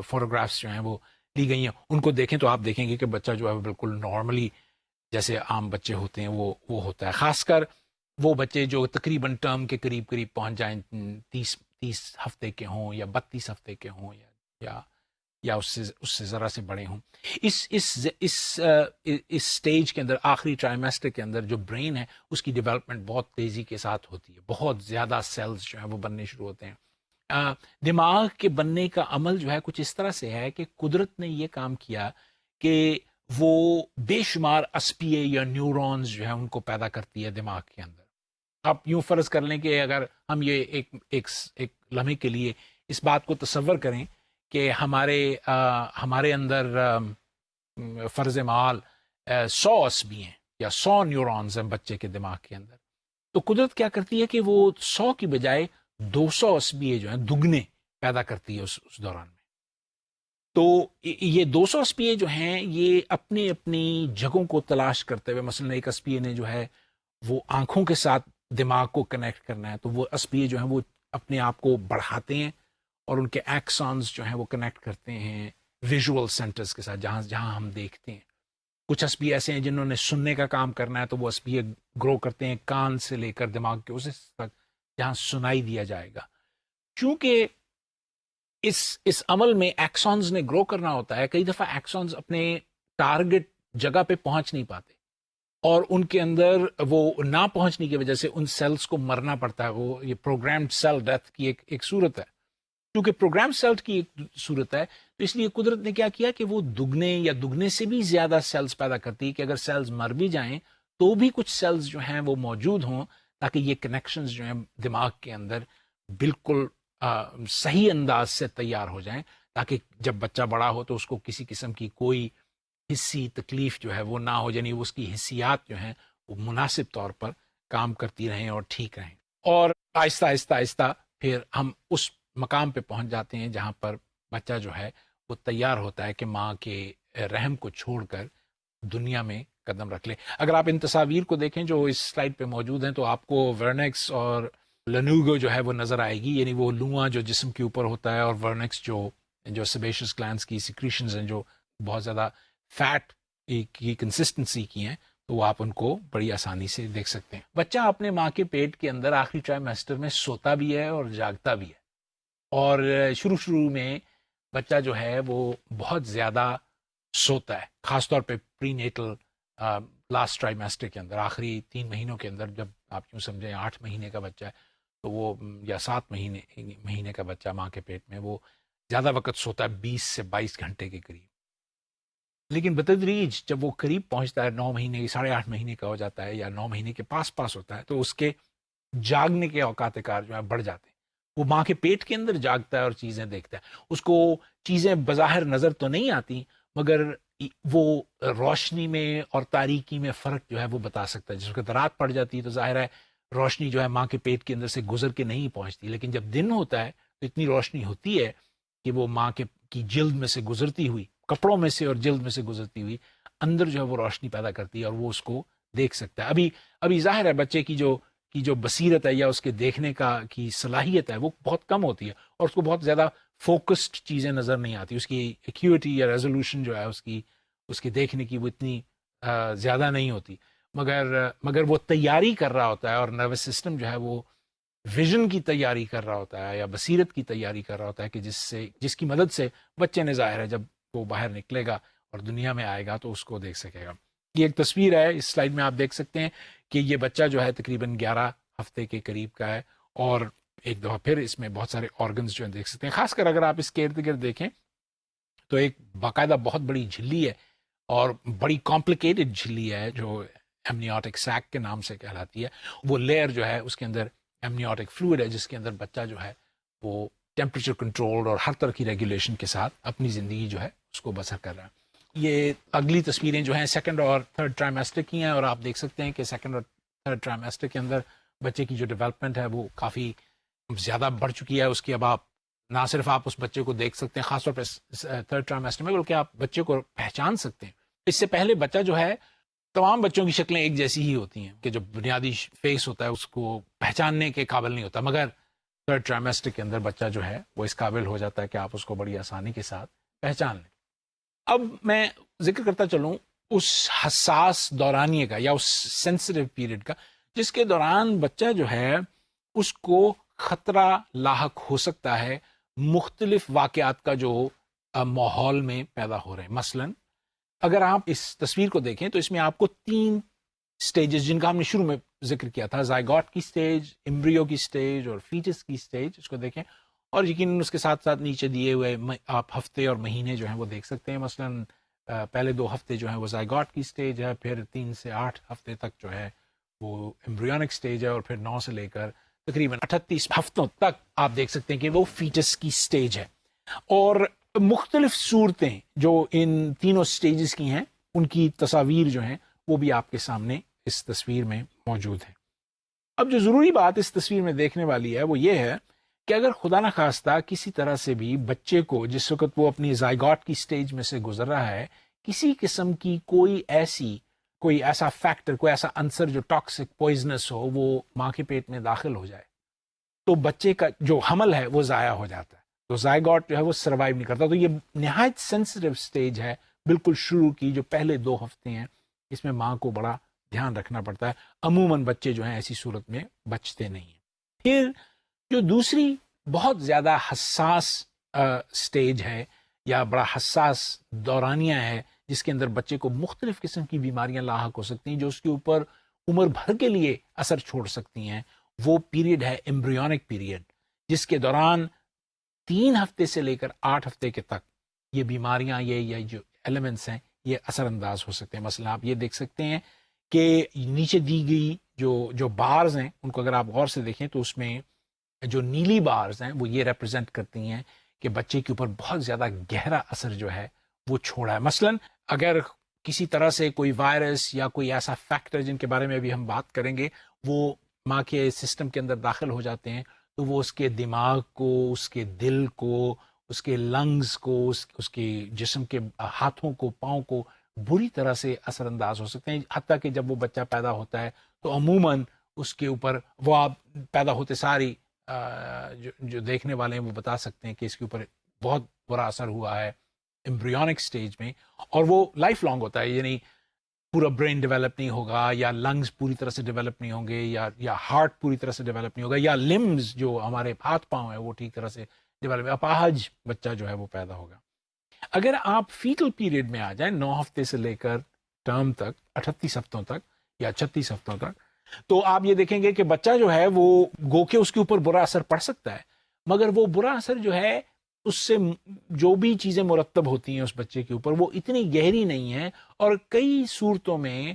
فوٹوگرافس جو ہیں وہ لی گئی ہیں ان کو دیکھیں تو آپ دیکھیں گے کہ بچہ جو ہے وہ بالکل نارملی جیسے عام بچے ہوتے ہیں وہ ہوتا ہے. خاص کر وہ بچے جو تقریباً ٹرم کے قریب پہنچ جائیں، 30 ہفتے کے ہوں یا 32 ہفتے کے ہوں یا اس سے ذرا سے بڑے ہوں. اس سٹیج کے اندر، آخری ٹرائمیسٹر کے اندر جو برین ہے اس کی ڈیولپمنٹ بہت تیزی کے ساتھ ہوتی ہے. بہت زیادہ سیلز جو ہیں وہ بننے شروع ہوتے ہیں. دماغ کے بننے کا عمل جو ہے کچھ اس طرح سے ہے کہ قدرت نے یہ کام کیا کہ وہ بے شمار اسپیے یا نیورونز جو ہیں ان کو پیدا کرتی ہے دماغ کے اندر. آپ یوں فرض کر لیں کہ اگر ہم یہ ایک لمحے کے لیے اس بات کو تصور کریں کہ ہمارے اندر فرض معال 100 اسپیے ہیں یا 100 نیورونز ہیں بچے کے دماغ کے اندر. تو قدرت کیا کرتی ہے کہ وہ 100 کی بجائے 200 اسپیے جو ہیں دگنے پیدا کرتی ہے اس دوران میں. تو یہ 200 اسپیے جو ہیں یہ اپنی جگہوں کو تلاش کرتے ہوئے، مثلا ایک اسپیے نے جو ہے وہ آنکھوں کے ساتھ دماغ کو کنیکٹ کرنا ہے، تو وہ اسپیے جو ہیں وہ اپنے آپ کو بڑھاتے ہیں اور ان کے ایکسونز جو ہیں وہ کنیکٹ کرتے ہیں ویژول سینٹرز کے ساتھ جہاں ہم دیکھتے ہیں. کچھ اسپیے ایسے ہیں جنہوں نے سننے کا کام کرنا ہے، تو وہ اسپیے گرو کرتے ہیں کان سے لے کر دماغ کے اس تک جہاں سنائی دیا جائے گا. چونکہ اس عمل میں ایکسونز نے گرو کرنا ہوتا ہے، کئی دفعہ ایکسونز اپنے ٹارگٹ جگہ پہ پہنچ نہیں پاتے اور ان کے اندر وہ نہ پہنچنے کی وجہ سے ان سیلز کو مرنا پڑتا ہے. وہ یہ پروگرامڈ سیل ڈیتھ کی ایک صورت ہے. کیونکہ پروگرام سیل کی ایک صورت ہے تو اس لیے قدرت نے کیا کیا کہ وہ دگنے سے بھی زیادہ سیلز پیدا کرتی ہے کہ اگر سیلز مر بھی جائیں تو بھی کچھ سیلز جو ہیں وہ موجود ہوں تاکہ یہ کنیکشنز جو ہیں دماغ کے اندر بالکل صحیح انداز سے تیار ہو جائیں، تاکہ جب بچہ بڑا ہو تو اس کو کسی قسم کی کوئی حصی تکلیف جو ہے وہ نہ ہو، یعنی اس کی حسیات جو ہیں وہ مناسب طور پر کام کرتی رہیں اور ٹھیک رہیں. اور آہستہ آہستہ پھر ہم اس مقام پہ پہنچ جاتے ہیں جہاں پر بچہ جو ہے وہ تیار ہوتا ہے کہ ماں کے رحم کو چھوڑ کر دنیا میں قدم رکھ لے. اگر آپ ان تصاویر کو دیکھیں جو اس سلائڈ پہ موجود ہیں تو آپ کو ورنکس اور لنوگو جو ہے وہ نظر آئے گی، یعنی وہ لواں جو جسم کے اوپر ہوتا ہے، اور ورنکس جو سیبیشس گلینڈز کی سیکریشنز ہیں جو بہت زیادہ فیٹ کی کنسسٹنسی کی ہیں، تو وہ آپ ان کو بڑی آسانی سے دیکھ سکتے ہیں. بچہ اپنے ماں کے پیٹ کے اندر آخری ٹرائمیسٹر میں سوتا بھی ہے اور جاگتا بھی ہے. اور شروع میں بچہ جو ہے وہ بہت زیادہ سوتا ہے، خاص طور پہ پری نیٹل لاسٹ ٹرائمیسٹر کے اندر، آخری 3 مہینوں کے اندر. جب آپ یوں سمجھیں 8 مہینے کا بچہ ہے تو وہ یا 7 مہینے کا بچہ ماں کے پیٹ میں وہ زیادہ وقت سوتا ہے، 20 سے 22 گھنٹے کے قریب. لیکن بتدریج جب وہ قریب پہنچتا ہے 9 مہینے 8.5 مہینے کا ہو جاتا ہے یا 9 مہینے کے پاس ہوتا ہے تو اس کے جاگنے کے اوقات کار جو ہے بڑھ جاتے ہیں. وہ ماں کے پیٹ کے اندر جاگتا ہے اور چیزیں دیکھتا ہے. اس کو چیزیں بظاہر نظر تو نہیں آتی مگر وہ روشنی میں اور تاریکی میں فرق جو ہے وہ بتا سکتا ہے. جس وقت رات پڑ جاتی ہے تو ظاہر ہے روشنی جو ہے ماں کے پیٹ کے اندر سے گزر کے نہیں پہنچتی، لیکن جب دن ہوتا ہے تو اتنی روشنی ہوتی ہے کہ وہ ماں کی جلد میں سے گزرتی ہوئی، کپڑوں میں سے اور جلد میں سے گزرتی ہوئی اندر جو ہے وہ روشنی پیدا کرتی ہے اور وہ اس کو دیکھ سکتا ہے. ابھی ظاہر ہے بچے کی جو بصیرت ہے یا اس کے دیکھنے کی صلاحیت ہے وہ بہت کم ہوتی ہے اور اس کو بہت زیادہ فوکسڈ چیزیں نظر نہیں آتی. اس کی ایکیوٹی یا ریزولوشن جو ہے اس کی دیکھنے کی وہ اتنی زیادہ نہیں ہوتی. مگر وہ تیاری کر رہا ہوتا ہے، اور نروس سسٹم جو ہے وہ ویژن کی تیاری کر رہا ہوتا ہے یا بصیرت کی تیاری کر رہا ہوتا ہے کہ جس کی مدد سے بچے نے ظاہر ہے جب وہ باہر نکلے گا اور دنیا میں آئے گا تو اس کو دیکھ سکے گا۔ یہ ایک تصویر ہے، اس سلائیڈ میں آپ دیکھ سکتے ہیں کہ یہ بچہ جو ہے تقریباً 11 ہفتے کے قریب کا ہے، اور ایک دفعہ پھر اس میں بہت سارے آرگنز جو ہیں دیکھ سکتے ہیں، خاص کر اگر آپ اس کے ارد گرد دیکھیں تو ایک باقاعدہ بہت بڑی جھلی ہے اور بڑی کمپلیکیٹڈ جھلی ہے جو ایمنیوٹک سیک کے نام سے کہلاتی ہے۔ وہ لیئر جو ہے اس کے اندر ایمنیوٹک فلوئڈ ہے جس کے اندر بچہ جو ہے وہ ٹیمپریچر کنٹرول اور ہر طرح کی ریگولیشن کے ساتھ اپنی زندگی جو ہے اس کو بسر کر رہا ہے۔ یہ اگلی تصویریں جو ہیں سیکنڈ اور تھرڈ ٹرائمیسٹر کی ہیں، اور آپ دیکھ سکتے ہیں کہ سیکنڈ اور تھرڈ ٹرائمیسٹر کے اندر بچے کی جو ڈیولپمنٹ ہے وہ کافی زیادہ بڑھ چکی ہے۔ اس کی اب آپ نہ صرف آپ اس بچے کو دیکھ سکتے ہیں خاص طور پہ تھرڈ ٹرائمیسٹر میں، بلکہ آپ بچے کو پہچان سکتے ہیں۔ اس سے پہلے بچہ جو ہے تمام بچوں کی شکلیں ایک جیسی ہی ہوتی ہیں کہ جو بنیادی فیس ہوتا ہے اس کو پہچاننے کے قابل نہیں ہوتا، مگر تھرڈ ٹرائمیسٹر کے اندر بچہ جو ہے وہ اس قابل ہو جاتا ہے کہ آپ اس کو بڑی آسانی کے ساتھ پہچان لیں۔ اب میں ذکر کرتا چلوں اس حساس دورانیے کا یا اس سینسٹیو پیریڈ کا جس کے دوران بچہ جو ہے اس کو خطرہ لاحق ہو سکتا ہے مختلف واقعات کا جو ماحول میں پیدا ہو رہے ہیں۔ مثلاً اگر آپ اس تصویر کو دیکھیں تو اس میں آپ کو 3 سٹیجز جن کا ہم نے شروع میں ذکر کیا تھا، زائگوٹ کی سٹیج، امبریو کی سٹیج اور فیٹس کی سٹیج، اس کو دیکھیں، اور یقیناً اس کے ساتھ ساتھ نیچے دیے ہوئے آپ ہفتے اور مہینے جو ہیں وہ دیکھ سکتے ہیں۔ مثلاً پہلے 2 ہفتے جو ہیں وہ زائگوٹ کی سٹیج ہے، پھر 3 سے 8 ہفتے تک جو ہے وہ امبریونک سٹیج ہے، اور پھر 9 سے لے کر تقریباً 38 ہفتوں تک آپ دیکھ سکتے ہیں کہ وہ فیٹس کی سٹیج ہے۔ اور مختلف صورتیں جو ان تینوں سٹیجز کی ہیں ان کی تصاویر جو ہیں وہ بھی آپ کے سامنے اس تصویر میں موجود ہیں۔ اب جو ضروری بات اس تصویر میں دیکھنے والی ہے وہ یہ ہے کہ اگر خدا نہ خواستہ کسی طرح سے بھی بچے کو جس وقت وہ اپنی زائگوٹ کی سٹیج میں سے گزر رہا ہے کسی قسم کی کوئی ایسا فیکٹر، کوئی ایسا عنصر جو ٹاکسک پوائزنس ہو وہ ماں کے پیٹ میں داخل ہو جائے تو بچے کا جو حمل ہے وہ ضائع ہو جاتا ہے، تو زائگوٹ جو ہے وہ سروائیو نہیں کرتا۔ تو یہ نہایت سینسٹیو سٹیج ہے بالکل شروع کی، جو پہلے 2 ہفتے ہیں اس میں ماں کو بڑا دھیان رکھنا پڑتا ہے۔ عموماً بچے جو ہیں ایسی صورت میں بچتے نہیں ہیں۔ پھر جو دوسری بہت زیادہ حساس سٹیج ہے یا بڑا حساس دورانیہ ہے جس کے اندر بچے کو مختلف قسم کی بیماریاں لاحق ہو سکتی ہیں جو اس کے اوپر عمر بھر کے لیے اثر چھوڑ سکتی ہیں، وہ پیریڈ ہے ایمبریونک پیریڈ، جس کے دوران 3 ہفتے سے لے کر 8 ہفتے کے تک یہ بیماریاں یہ جو ایلیمنٹس ہیں یہ اثر انداز ہو سکتے ہیں۔ مثلا آپ یہ دیکھ سکتے ہیں کہ نیچے دی گئی جو بارز ہیں ان کو اگر آپ غور سے دیکھیں تو اس میں جو نیلی بارز ہیں وہ یہ ریپرزینٹ کرتی ہیں کہ بچے کے اوپر بہت زیادہ گہرا اثر جو ہے وہ چھوڑا ہے۔ مثلا اگر کسی طرح سے کوئی وائرس یا کوئی ایسا فیکٹر جن کے بارے میں بھی ہم بات کریں گے وہ ماں کے سسٹم کے اندر داخل ہو جاتے ہیں تو وہ اس کے دماغ کو، اس کے دل کو، اس کے لنگز کو، اس کے جسم کے ہاتھوں کو، پاؤں کو بری طرح سے اثر انداز ہو سکتے ہیں۔ حتیٰ کہ جب وہ بچہ پیدا ہوتا ہے تو عموماً اس کے اوپر وہ آپ پیدا ہوتے ساری جو دیکھنے والے ہیں وہ بتا سکتے ہیں کہ اس کے اوپر بہت برا اثر ہوا ہے ایمبریونک سٹیج میں، اور وہ لائف لانگ ہوتا ہے، یعنی پورا برین ڈیولپ نہیں ہوگا، یا لنگز پوری طرح سے ڈیولپ نہیں ہوں گے، یا ہارٹ پوری طرح سے ڈیولپ نہیں ہوگا، یا لمز جو ہمارے ہاتھ پاؤں ہیں وہ ٹھیک طرح سے ڈیولپ، اپاہج بچہ جو ہے وہ پیدا ہوگا۔ اگر آپ فیٹل پیریڈ میں آ جائیں 9 ہفتے سے لے کر ٹرم تک 38 ہفتوں تک یا 36 ہفتوں تک، تو آپ یہ دیکھیں گے کہ بچہ جو ہے وہ گو کے اس کے اوپر برا اثر پڑ سکتا ہے، مگر وہ برا اثر جو ہے اس سے جو بھی چیزیں مرتب ہوتی ہیں اس بچے کے اوپر وہ اتنی گہری نہیں ہیں، اور کئی صورتوں میں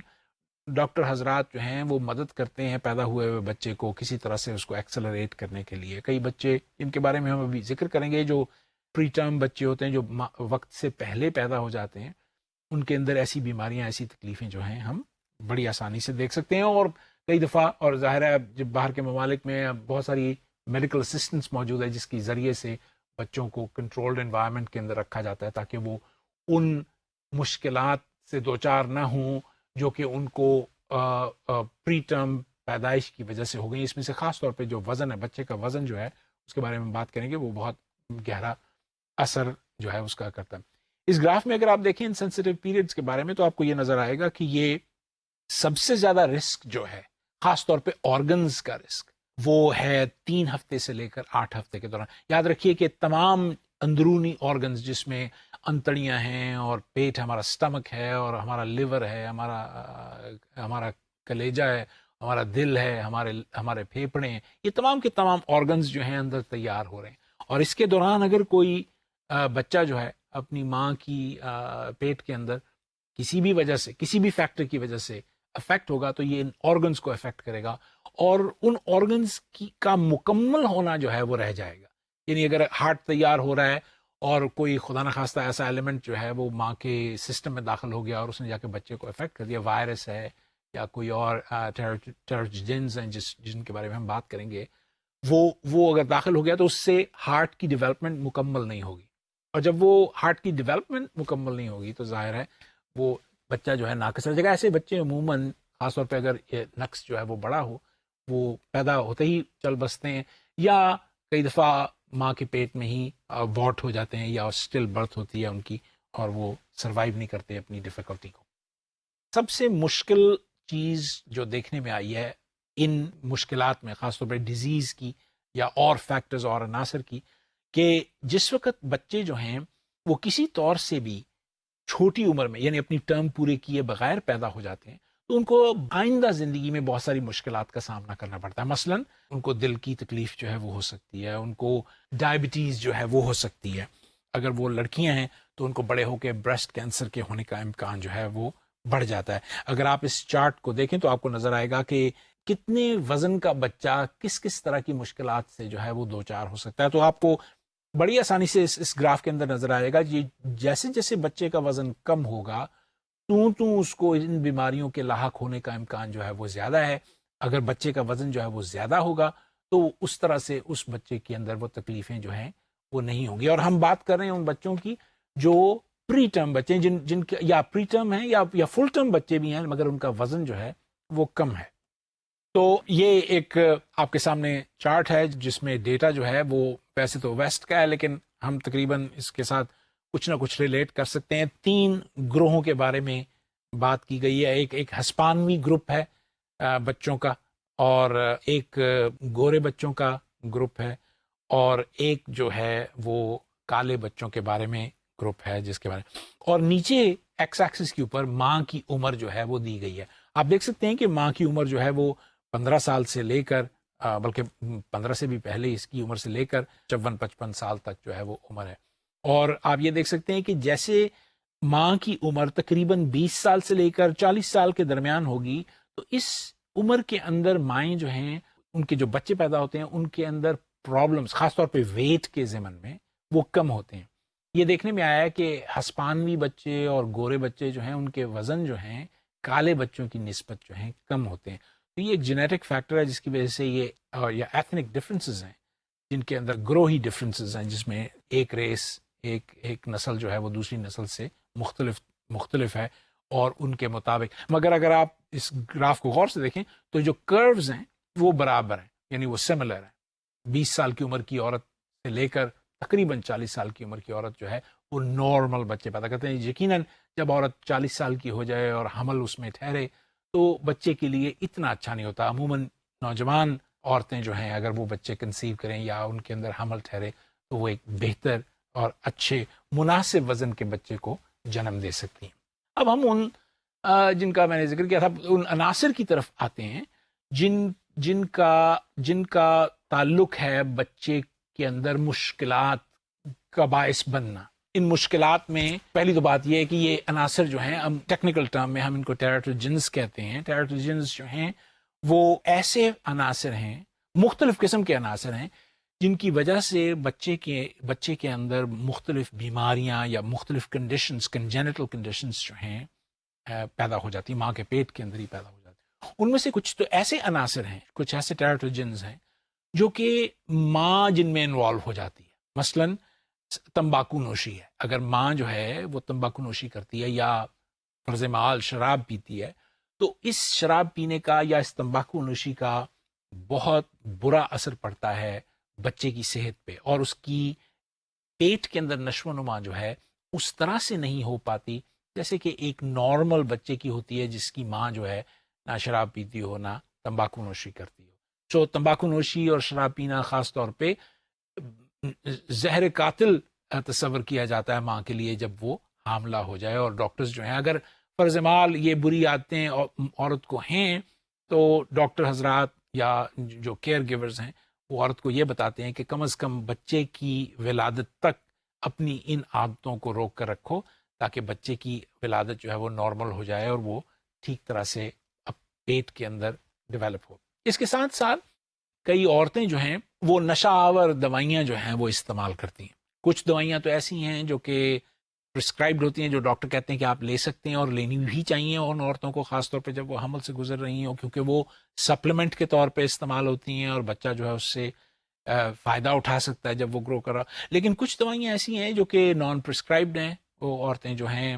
ڈاکٹر حضرات جو ہیں وہ مدد کرتے ہیں پیدا ہوئے ہوئے بچے کو کسی طرح سے اس کو ایکسلریٹ کرنے کے لیے۔ کئی بچے جن کے بارے میں ہم ابھی ذکر کریں گے جو پری ٹرم بچے ہوتے ہیں جو وقت سے پہلے پیدا ہو جاتے ہیں، ان کے اندر ایسی بیماریاں، ایسی تکلیفیں جو ہیں ہم بڑی آسانی سے دیکھ سکتے ہیں۔ اور کئی دفعہ، اور ظاہر ہے جب باہر کے ممالک میں بہت ساری میڈیکل اسسٹنس موجود ہے جس کی ذریعے سے بچوں کو کنٹرولڈ انوائرمنٹ کے اندر رکھا جاتا ہے تاکہ وہ ان مشکلات سے دوچار نہ ہوں جو کہ ان کو پری ٹرم پیدائش کی وجہ سے ہو گئی۔ اس میں سے خاص طور پہ جو وزن ہے، بچے کا وزن جو ہے اس کے بارے میں بات کریں گے، وہ بہت گہرا اثر جو ہے اس کا کرتا ہے۔ اس گراف میں اگر آپ دیکھیں ان سینسٹیو پیریڈز کے بارے میں تو آپ کو یہ نظر آئے گا کہ یہ سب سے زیادہ رسک جو ہے خاص طور پہ آرگنز کا رسک وہ ہے 3 ہفتے سے لے کر 8 ہفتے کے دوران. یاد رکھیے کہ تمام اندرونی آرگنز جس میں انتڑیاں ہیں اور پیٹ ہمارا اسٹمک ہے اور ہمارا لیور ہے, ہمارا کلیجہ ہے, ہمارا دل ہے, ہمارے پھیپھڑے ہیں, یہ تمام کے تمام آرگنز جو ہیں اندر تیار ہو رہے ہیں. اور اس کے دوران اگر کوئی بچہ جو ہے اپنی ماں کی پیٹ کے اندر کسی بھی وجہ سے, کسی بھی فیکٹر کی وجہ سے افیکٹ ہوگا تو یہ ان آرگنز کو افیکٹ کرے گا اور ان آرگنز کا مکمل ہونا جو ہے وہ رہ جائے گا. یعنی اگر ہارٹ تیار ہو رہا ہے اور کوئی خدا نخواستہ ایسا ایلیمنٹ جو ہے وہ ماں کے سسٹم میں داخل ہو گیا اور اس نے جا کے بچے کو افیکٹ کر دیا, وائرس ہے یا کوئی اور ٹیروجنز ہیں جن کے بارے میں ہم بات کریں گے, وہ اگر داخل ہو گیا تو اس سے ہارٹ کی ڈیولپمنٹ مکمل نہیں ہوگی. اور جب وہ ہارٹ کی ڈیولپمنٹ مکمل نہیں ہوگی تو ظاہر ہے وہ بچہ جو ہے ناقص رہ جائے گا. ایسے بچے عموماً خاص طور پہ اگر یہ نقص جو ہے وہ بڑا ہو وہ پیدا ہوتے ہی چل بستے ہیں یا کئی دفعہ ماں کے پیٹ میں ہی وارٹ ہو جاتے ہیں یا اسٹل برتھ ہوتی ہے ان کی اور وہ سروائیو نہیں کرتے اپنی ڈیفیکلٹی کو. سب سے مشکل چیز جو دیکھنے میں آئی ہے ان مشکلات میں خاص طور پہ ڈیزیز کی یا اور فیکٹرز اور عناصر کی, کہ جس وقت بچے جو ہیں وہ کسی طور سے بھی چھوٹی عمر میں یعنی اپنی ٹرم پورے کیے بغیر پیدا ہو جاتے ہیں تو ان کو آئندہ زندگی میں بہت ساری مشکلات کا سامنا کرنا پڑتا ہے. مثلا ان کو دل کی تکلیف جو ہے وہ ہو سکتی ہے, ان کو ڈائبٹیز جو ہے وہ ہو سکتی ہے. اگر وہ لڑکیاں ہیں تو ان کو بڑے ہو کے بریسٹ کینسر کے ہونے کا امکان جو ہے وہ بڑھ جاتا ہے. اگر آپ اس چارٹ کو دیکھیں تو آپ کو نظر آئے گا کہ کتنے وزن کا بچہ کس کس طرح کی مشکلات سے جو ہے وہ دوچار ہو سکتا ہے. تو آپ کو بڑی آسانی سے اس گراف کے اندر نظر آئے گا کہ جیسے جیسے بچے کا وزن کم ہوگا تو اس کو ان بیماریوں کے لاحق ہونے کا امکان جو ہے وہ زیادہ ہے. اگر بچے کا وزن جو ہے وہ زیادہ ہوگا تو اس طرح سے اس بچے کے اندر وہ تکلیفیں جو ہیں وہ نہیں ہوں گی. اور ہم بات کر رہے ہیں ان بچوں کی جو پری ٹرم بچے ہیں جن کے یا پری ٹرم ہیں یا فل ٹرم بچے بھی ہیں مگر ان کا وزن جو ہے وہ کم ہے. تو یہ ایک آپ کے سامنے چارٹ ہے جس میں ڈیٹا جو ہے وہ ویسے تو ویسٹ کا ہے لیکن ہم تقریباً اس کے ساتھ کچھ نہ کچھ ریلیٹ کر سکتے ہیں. 3 گروہوں کے بارے میں بات کی گئی ہے. ایک ہسپانوی گروپ ہے بچوں کا, اور ایک گورے بچوں کا گروپ ہے, اور ایک جو ہے وہ کالے بچوں کے بارے میں گروپ ہے جس کے بارے میں, اور نیچے ایکس ایکسس کے اوپر ماں کی عمر جو ہے وہ دی گئی ہے. آپ دیکھ سکتے ہیں کہ ماں کی عمر جو ہے وہ 15 سال سے لے کر بلکہ 15 سے بھی پہلے اس کی عمر سے لے کر 54-55 سال تک جو ہے وہ عمر ہے. اور آپ یہ دیکھ سکتے ہیں کہ جیسے ماں کی عمر تقریباً 20 سال سے لے کر 40 سال کے درمیان ہوگی تو اس عمر کے اندر مائیں جو ہیں ان کے جو بچے پیدا ہوتے ہیں ان کے اندر پرابلمز خاص طور پہ ویٹ کے ضمن میں وہ کم ہوتے ہیں. یہ دیکھنے میں آیا ہے کہ ہسپانوی بچے اور گورے بچے جو ہیں ان کے وزن جو ہیں کالے بچوں کی نسبت جو ہیں کم ہوتے ہیں. تو یہ ایک جینیٹک فیکٹر ہے جس کی وجہ سے یہ یا ایتھنک ڈفرینسز ہیں جن کے اندر گروہی ڈفرینسز ہیں جس میں ایک ریس ایک نسل جو ہے وہ دوسری نسل سے مختلف ہے اور ان کے مطابق. مگر اگر آپ اس گراف کو غور سے دیکھیں تو جو کروز ہیں وہ برابر ہیں یعنی وہ سملر ہیں. 20 سال کی عمر کی عورت سے لے کر تقریباً 40 سال کی عمر کی عورت جو ہے وہ نارمل بچے پیدا کرتے ہیں. یقیناً جب عورت 40 سال کی ہو جائے اور حمل اس میں ٹھہرے تو بچے کے لیے اتنا اچھا نہیں ہوتا. عموماً نوجوان عورتیں جو ہیں اگر وہ بچے کنسیو کریں یا ان کے اندر حمل ٹھہرے تو وہ ایک بہتر اور اچھے مناسب وزن کے بچے کو جنم دے سکتی ہیں. اب ہم ان جن کا میں نے ذکر کیا تھا ان عناصر کی طرف آتے ہیں جن کا تعلق ہے بچے کے اندر مشکلات کا باعث بننا. ان مشکلات میں پہلی تو بات یہ ہے کہ یہ عناصر جو ہیں ہم ٹیکنیکل ٹرم میں ہم ان کو ٹیراتوجنز کہتے ہیں. ٹیراتوجنز جو ہیں وہ ایسے عناصر ہیں, مختلف قسم کے عناصر ہیں جن کی وجہ سے بچے کے اندر مختلف بیماریاں یا مختلف کنڈیشنز کنجینیٹل کنڈیشنز جو ہیں پیدا ہو جاتی, ماں کے پیٹ کے اندر ہی پیدا ہو جاتی. ان میں سے کچھ تو ایسے عناصر ہیں, کچھ ایسے ٹیراتوجنز ہیں جو کہ ماں جن میں انوالو ہو جاتی ہے. مثلاً تمباکو نوشی ہے, اگر ماں جو ہے وہ تمباکو نوشی کرتی ہے یا فرض محال شراب پیتی ہے تو اس شراب پینے کا یا اس تمباکو نوشی کا بہت برا اثر پڑتا ہے بچے کی صحت پہ, اور اس کی پیٹ کے اندر نشو و نما جو ہے اس طرح سے نہیں ہو پاتی جیسے کہ ایک نارمل بچے کی ہوتی ہے جس کی ماں جو ہے نہ شراب پیتی ہو، نہ تمباکو نوشی کرتی ہو. سو تمباکو نوشی اور شراب پینا خاص طور پہ زہر قاتل تصور کیا جاتا ہے ماں کے لیے جب وہ حاملہ ہو جائے. اور ڈاکٹرز جو ہیں اگر فرض مال یہ بری عادتیں عورت کو ہیں تو ڈاکٹر حضرات یا جو کیئر گیورز ہیں وہ عورت کو یہ بتاتے ہیں کہ کم از کم بچے کی ولادت تک اپنی ان عادتوں کو روک کر رکھو تاکہ بچے کی ولادت جو ہے وہ نارمل ہو جائے اور وہ ٹھیک طرح سے پیٹ کے اندر ڈیولپ ہو. اس کے ساتھ ساتھ کئی عورتیں جو ہیں وہ نشہ آور دوائیاں جو ہیں وہ استعمال کرتی ہیں. کچھ دوائیاں تو ایسی ہیں جو کہ پرسکرائبڈ ہوتی ہیں، جو ڈاکٹر کہتے ہیں کہ آپ لے سکتے ہیں اور لینی بھی چاہیے ان عورتوں کو، خاص طور پہ جب وہ حمل سے گزر رہی ہوں، کیونکہ وہ سپلیمنٹ کے طور پہ استعمال ہوتی ہیں اور بچہ جو ہے اس سے فائدہ اٹھا سکتا ہے جب وہ گرو کر رہا. لیکن کچھ دوائیاں ایسی ہیں جو کہ نان پرسکرائبڈ ہیں. وہ عورتیں جو ہیں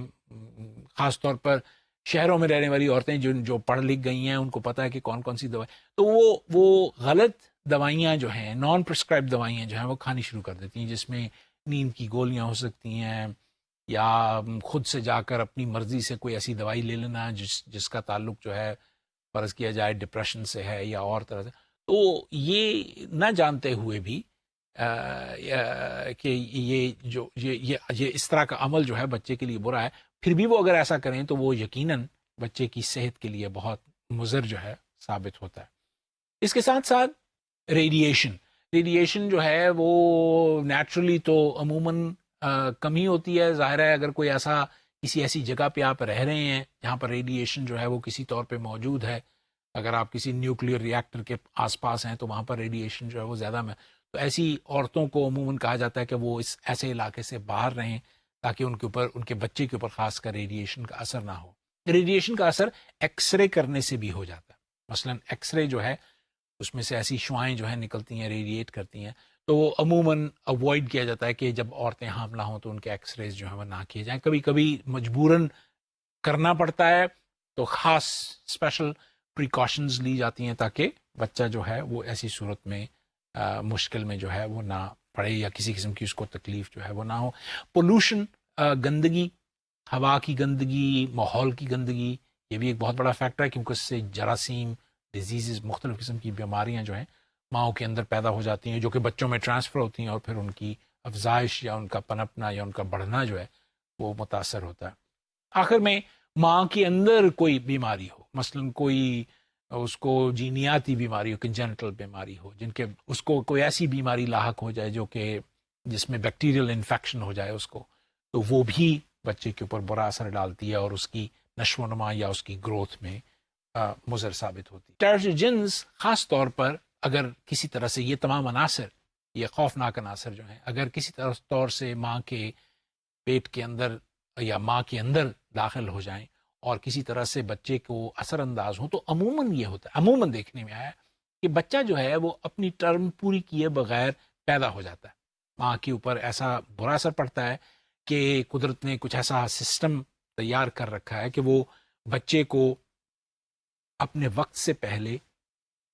خاص طور پر شہروں میں رہنے والی عورتیں جو پڑھ لکھ گئی ہیں ان کو پتہ ہے کہ کون کون سی دوائی، تو وہ غلط دوائیاں جو ہیں، نان پرسکرائب دوائیاں جو ہیں وہ کھانی شروع کر دیتی ہیں، جس میں نیند کی گولیاں ہو سکتی ہیں یا خود سے جا کر اپنی مرضی سے کوئی ایسی دوائی لے لینا جس کا تعلق جو ہے فرض کیا جائے ڈپریشن سے ہے یا اور طرح سے. تو یہ نہ جانتے ہوئے بھی کہ یہ اس طرح کا عمل جو ہے بچے کے لیے برا ہے، پھر بھی وہ اگر ایسا کریں تو وہ یقیناً بچے کی صحت کے لیے بہت مضر جو ہے ثابت ہوتا ہے. اس کے ساتھ ساتھ ریڈیشن جو ہے وہ نیچرلی تو عموماً کم ہی ہوتی ہے. ظاہر ہے اگر کوئی کسی ایسی جگہ پہ آپ رہ رہے ہیں جہاں پر ریڈیشن جو ہے وہ کسی طور پہ موجود ہے، اگر آپ کسی نیوکلیئر ری ایکٹر کے آس پاس ہیں تو وہاں پر ریڈیشن جو ہے وہ زیادہ تو ایسی عورتوں کو عموماً کہا جاتا ہے کہ وہ اس ایسے علاقے سے باہر رہیں تاکہ ان کے بچے کے اوپر خاص کر ریڈیشن کا اثر نہ ہو. ریڈیشن کا اثر ایکس رے کرنے سے بھی ہو جاتا ہے. مثلاً ایکس رے جو ہے اس میں سے ایسی شعائیں جو ہیں نکلتی ہیں، ریڈیٹ کرتی ہیں، تو وہ عموماً اوائڈ کیا جاتا ہے کہ جب عورتیں حاملہ ہوں تو ان کے ایکس ریز جو ہیں وہ نہ کیے جائیں. کبھی کبھی مجبوراً کرنا پڑتا ہے تو خاص اسپیشل پریکاشنز لی جاتی ہیں تاکہ بچہ جو ہے وہ ایسی صورت میں مشکل میں جو ہے وہ نہ پڑے یا کسی قسم کی اس کو تکلیف جو ہے وہ نہ ہو. پولوشن، گندگی، ہوا کی گندگی، ماحول کی گندگی، یہ بھی ایک بہت بڑا فیکٹر ہے کیونکہ اس سے جراثیم، ڈیزیزز، مختلف قسم کی بیماریاں جو ہیں ماؤں کے اندر پیدا ہو جاتی ہیں جو کہ بچوں میں ٹرانسفر ہوتی ہیں اور پھر ان کی افزائش یا ان کا پنپنا یا ان کا بڑھنا جو ہے وہ متاثر ہوتا ہے. آخر میں ماں کے اندر کوئی بیماری ہو، مثلاً کوئی اس کو جینیاتی بیماری ہو، کنجنٹل بیماری ہو، اس کو کوئی ایسی بیماری لاحق ہو جائے جو کہ جس میں بیکٹیریل انفیکشن ہو جائے اس کو، تو وہ بھی بچے کے اوپر برا اثر ڈالتی ہے اور اس کی نشو و نما یا اس کی گروتھ میں مضر ثابت ہوتی ہے. ٹیرٹوجنز خاص طور پر اگر کسی طرح سے یہ تمام عناصر، یہ خوفناک عناصر جو ہیں، اگر کسی طور سے ماں کے پیٹ کے اندر یا ماں کے اندر داخل ہو جائیں اور کسی طرح سے بچے کو اثر انداز ہوں تو عموماً یہ ہوتا ہے، عموماً دیکھنے میں آیا کہ بچہ جو ہے وہ اپنی ٹرم پوری کیے بغیر پیدا ہو جاتا ہے. ماں کے اوپر ایسا برا اثر پڑتا ہے کہ قدرت نے کچھ ایسا سسٹم تیار کر رکھا ہے کہ وہ بچے کو اپنے وقت سے پہلے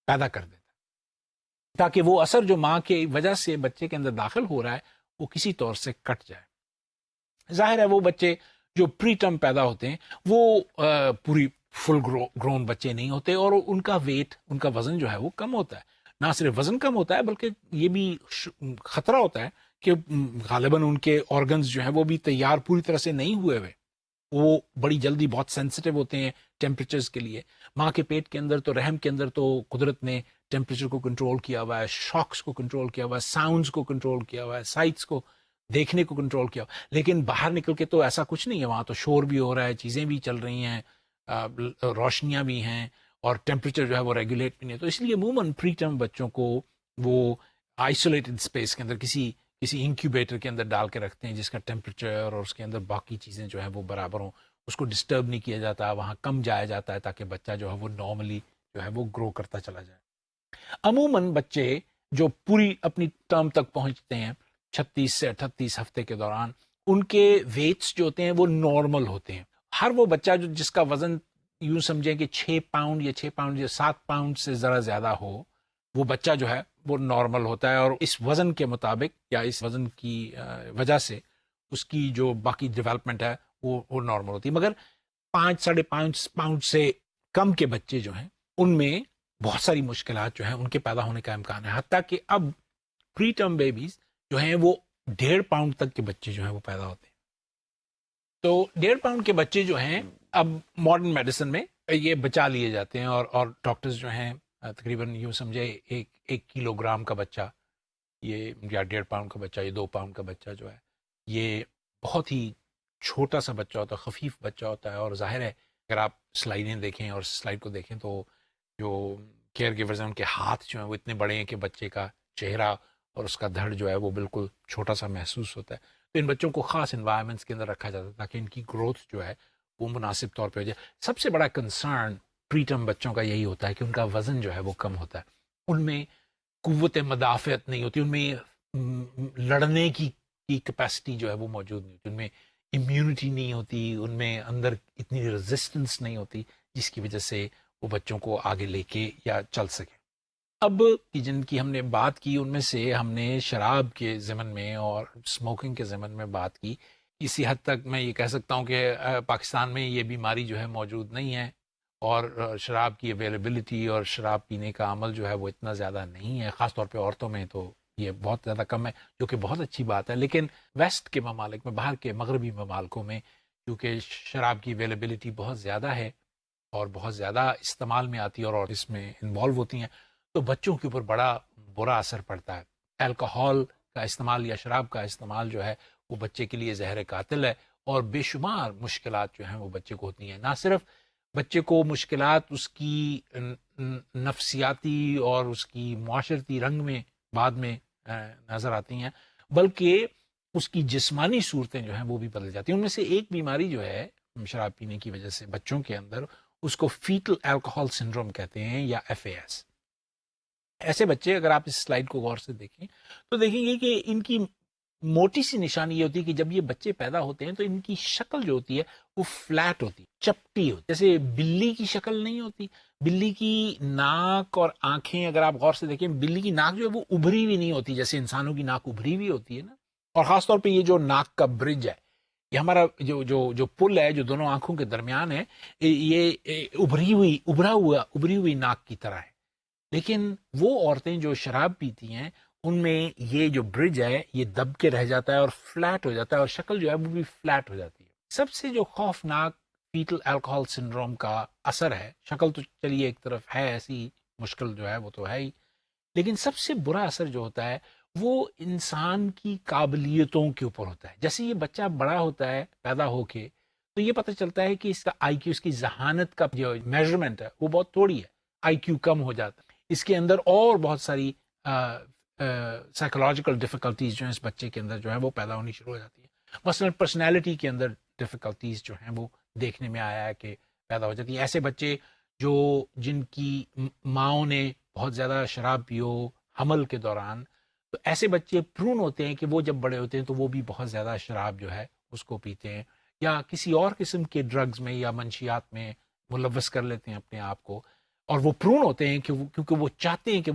پیدا کر دیتا ہے تاکہ وہ اثر جو ماں کی وجہ سے بچے کے اندر داخل ہو رہا ہے وہ کسی طور سے کٹ جائے. ظاہر ہے وہ بچے جو پری ٹرم پیدا ہوتے ہیں وہ پوری فل گرون بچے نہیں ہوتے اور ان کا ویٹ، ان کا وزن جو ہے وہ کم ہوتا ہے. نہ صرف وزن کم ہوتا ہے بلکہ یہ بھی خطرہ ہوتا ہے کہ غالباً ان کے آرگنز جو ہیں وہ بھی تیار پوری طرح سے نہیں ہوئے ہوئے، وہ بڑی جلدی بہت سینسٹیو ہوتے ہیں ٹیمپریچرز کے لیے. ماں کے پیٹ کے اندر تو رحم کے اندر تو قدرت نے ٹیمپریچر کو کنٹرول کیا ہوا ہے، شاکس کو کنٹرول کیا ہوا ہے، ساؤنڈز کو کنٹرول کیا ہوا ہے، سائٹس کو دیکھنے کو کنٹرول کیا، لیکن باہر نکل کے تو ایسا کچھ نہیں ہے. وہاں تو شور بھی ہو رہا ہے، چیزیں بھی چل رہی ہیں، روشنیاں بھی ہیں اور ٹیمپریچر جو ہے وہ ریگولیٹ بھی نہیں ہے. تو اس لیے عموماً پری ٹرم بچوں کو وہ آئسولیٹڈ اسپیس کے اندر کسی انکیوبیٹر کے اندر ڈال کے رکھتے ہیں جس کا ٹیمپریچر اور اس کے اندر باقی چیزیں جو ہیں وہ برابر ہوں. اس کو ڈسٹرب نہیں کیا جاتا، وہاں کم جایا جاتا ہے تاکہ بچہ جو ہے وہ نارملی جو ہے وہ گرو کرتا چلا جائے. عموماً بچے جو پوری اپنی ٹرم تک پہنچتے ہیں 36 سے 38 ہفتے کے دوران، ان کے ویٹس جو ہوتے ہیں وہ نارمل ہوتے ہیں. ہر وہ بچہ جس کا وزن یوں سمجھیں کہ 6 پاؤنڈ یا 7 پاؤنڈ سے ذرا زیادہ ہو، وہ بچہ جو ہے وہ نارمل ہوتا ہے اور اس وزن کے مطابق یا اس وزن کی وجہ سے اس کی جو باقی ڈیولپمنٹ ہے وہ نارمل ہوتی ہے. مگر 5 ساڑھے 5 پاؤنڈ سے کم کے بچے جو ہیں ان میں بہت ساری مشکلات جو ہیں ان کے پیدا ہونے کا امکان ہے، حتیٰ کہ اب پری ٹرم بیبیز جو ہیں وہ 1.5 پاؤنڈ تک کے بچے جو ہیں وہ پیدا ہوتے ہیں. تو 1.5 پاؤنڈ کے بچے جو ہیں اب ماڈرن میڈیسن میں یہ بچا لیے جاتے ہیں، اور ڈاکٹرز جو ہیں تقریباً یوں سمجھے 1 کلو گرام کا بچہ یہ، یا 1.5 پاؤنڈ کا بچہ، یہ 2 پاؤنڈ کا بچہ جو ہے یہ بہت ہی چھوٹا سا بچہ ہوتا ہے، خفیف بچہ ہوتا ہے. اور ظاہر ہے اگر آپ سلائڈیں دیکھیں اور سلائڈ کو دیکھیں تو جو کیئر گیورز ہیں ان کے ہاتھ جو ہیں وہ اتنے بڑے ہیں کہ بچے کا چہرہ اور اس کا دھڑ جو ہے وہ بالکل چھوٹا سا محسوس ہوتا ہے. تو ان بچوں کو خاص انوائرمنٹس کے اندر رکھا جاتا ہے تاکہ ان کی گروتھ جو ہے وہ مناسب طور پہ ہو جائے. سب سے بڑا کنسرن پریٹم بچوں کا یہی ہوتا ہے کہ ان کا وزن جو ہے وہ کم ہوتا ہے، ان میں قوت مدافعت نہیں ہوتی، ان میں لڑنے کی کیپیسٹی جو ہے وہ موجود نہیں ہوتی، ان میں امیونٹی نہیں ہوتی، ان میں اندر اتنی ریزسٹنس نہیں ہوتی جس کی وجہ سے وہ بچوں کو آگے لے کے یا چل سکے. اب جن کی ہم نے بات کی ان میں سے ہم نے شراب کے ضمن میں اور اسموکنگ کے ضمن میں بات کی. اسی حد تک میں یہ کہہ سکتا ہوں کہ پاکستان میں یہ بیماری جو ہے موجود نہیں ہے، اور شراب کی اویلیبلٹی اور شراب پینے کا عمل جو ہے وہ اتنا زیادہ نہیں ہے، خاص طور پہ عورتوں میں تو یہ بہت زیادہ کم ہے، جو کہ بہت اچھی بات ہے. لیکن ویسٹ کے ممالک میں، باہر کے مغربی ممالکوں میں، کیونکہ شراب کی اویلیبلٹی بہت زیادہ ہے اور بہت زیادہ استعمال میں آتی ہے اور اس میں انوالو ہوتی ہیں، تو بچوں کے اوپر بڑا برا اثر پڑتا ہے. الکحول کا استعمال یا شراب کا استعمال جو ہے وہ بچے کے لیے زہر قاتل ہے، اور بے شمار مشکلات جو ہیں وہ بچے کو ہوتی ہیں. نہ صرف بچے کو مشکلات اس کی نفسیاتی اور اس کی معاشرتی رنگ میں بعد میں نظر آتی ہیں، بلکہ اس کی جسمانی صورتیں جو ہیں وہ بھی بدل جاتی ہیں. ان میں سے ایک بیماری جو ہے شراب پینے کی وجہ سے بچوں کے اندر، اس کو فیٹل الکحل سنڈروم کہتے ہیں یا FAS. ایسے بچے اگر آپ اس سلائیڈ کو غور سے دیکھیں تو دیکھیں گے کہ ان کی موٹی سی نشانی یہ ہوتی ہے کہ جب یہ بچے پیدا ہوتے ہیں تو ان کی شکل جو ہوتی ہے وہ فلیٹ ہوتی، چپٹی ہوتی، جیسے بلی کی شکل نہیں ہوتی. بلی کی ناک اور آنکھیں اگر آپ غور سے دیکھیں، بلی کی ناک جو ہے وہ ابھری ہوئی نہیں ہوتی جیسے انسانوں کی ناک ابھری ہوئی ہوتی ہے نا. اور خاص طور پہ یہ جو ناک کا برج ہے، یہ ہمارا جو پل ہے جو دونوں آنکھوں کے درمیان ہے، یہ ابھری ہوئی ناک کی طرح ہے. لیکن وہ عورتیں جو شراب پیتی ہیں ان میں یہ جو برج ہے یہ دب کے رہ جاتا ہے اور فلیٹ ہو جاتا ہے، اور شکل جو ہے وہ بھی فلیٹ ہو جاتی ہے. سب سے جو خوفناک فیٹل الکحل سنڈروم کا اثر ہے، شکل تو چلیے ایک طرف ہے ایسی مشکل جو ہے وہ تو ہے ہی، لیکن سب سے برا اثر جو ہوتا ہے وہ انسان کی قابلیتوں کے اوپر ہوتا ہے. جیسے یہ بچہ بڑا ہوتا ہے پیدا ہو کے تو یہ پتہ چلتا ہے کہ اس کا آئی کیو، اس کی ذہانت کا جو میجرمنٹ ہے وہ بہت تھوڑی ہے، آئی کیو کم ہو جاتا ہے. اس کے اندر اور بہت ساری سائیکولوجیکل ڈفیکلٹیز جو ہیں اس بچے کے اندر جو ہے وہ پیدا ہونی شروع ہو جاتی ہیں. مثلا پرسنالٹی کے اندر ڈفیکلٹیز جو ہیں وہ دیکھنے میں آیا ہے کہ پیدا ہو جاتی ہیں. ایسے بچے جن کی ماؤں نے بہت زیادہ شراب پیو حمل کے دوران، تو ایسے بچے پرون ہوتے ہیں کہ وہ جب بڑے ہوتے ہیں تو وہ بھی بہت زیادہ شراب جو ہے اس کو پیتے ہیں، یا کسی اور قسم کے ڈرگز میں یا منشیات میں ملوث کر لیتے ہیں اپنے آپ کو. اور وہ پرون ہوتے ہیں کہ کیونکہ وہ چاہتے ہیں کہ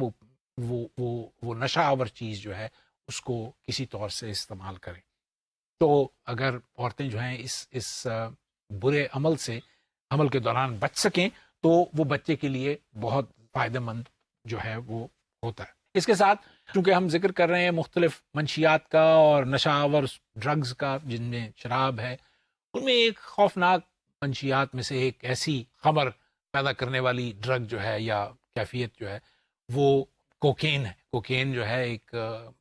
وہ نشہ آور چیز جو ہے اس کو کسی طور سے استعمال کریں. تو اگر عورتیں جو ہیں اس برے عمل سے حمل کے دوران بچ سکیں تو وہ بچے کے لیے بہت فائدہ مند جو ہے وہ ہوتا ہے. اس کے ساتھ چونکہ ہم ذکر کر رہے ہیں مختلف منشیات کا اور نشہ آور ڈرگز کا جن میں شراب ہے، ان میں ایک خوفناک منشیات میں سے ایک ایسی خمر پیدا کرنے والی ڈرگ جو ہے یا کیفیت جو ہے وہ کوکین ہے. کوکین جو ہے ایک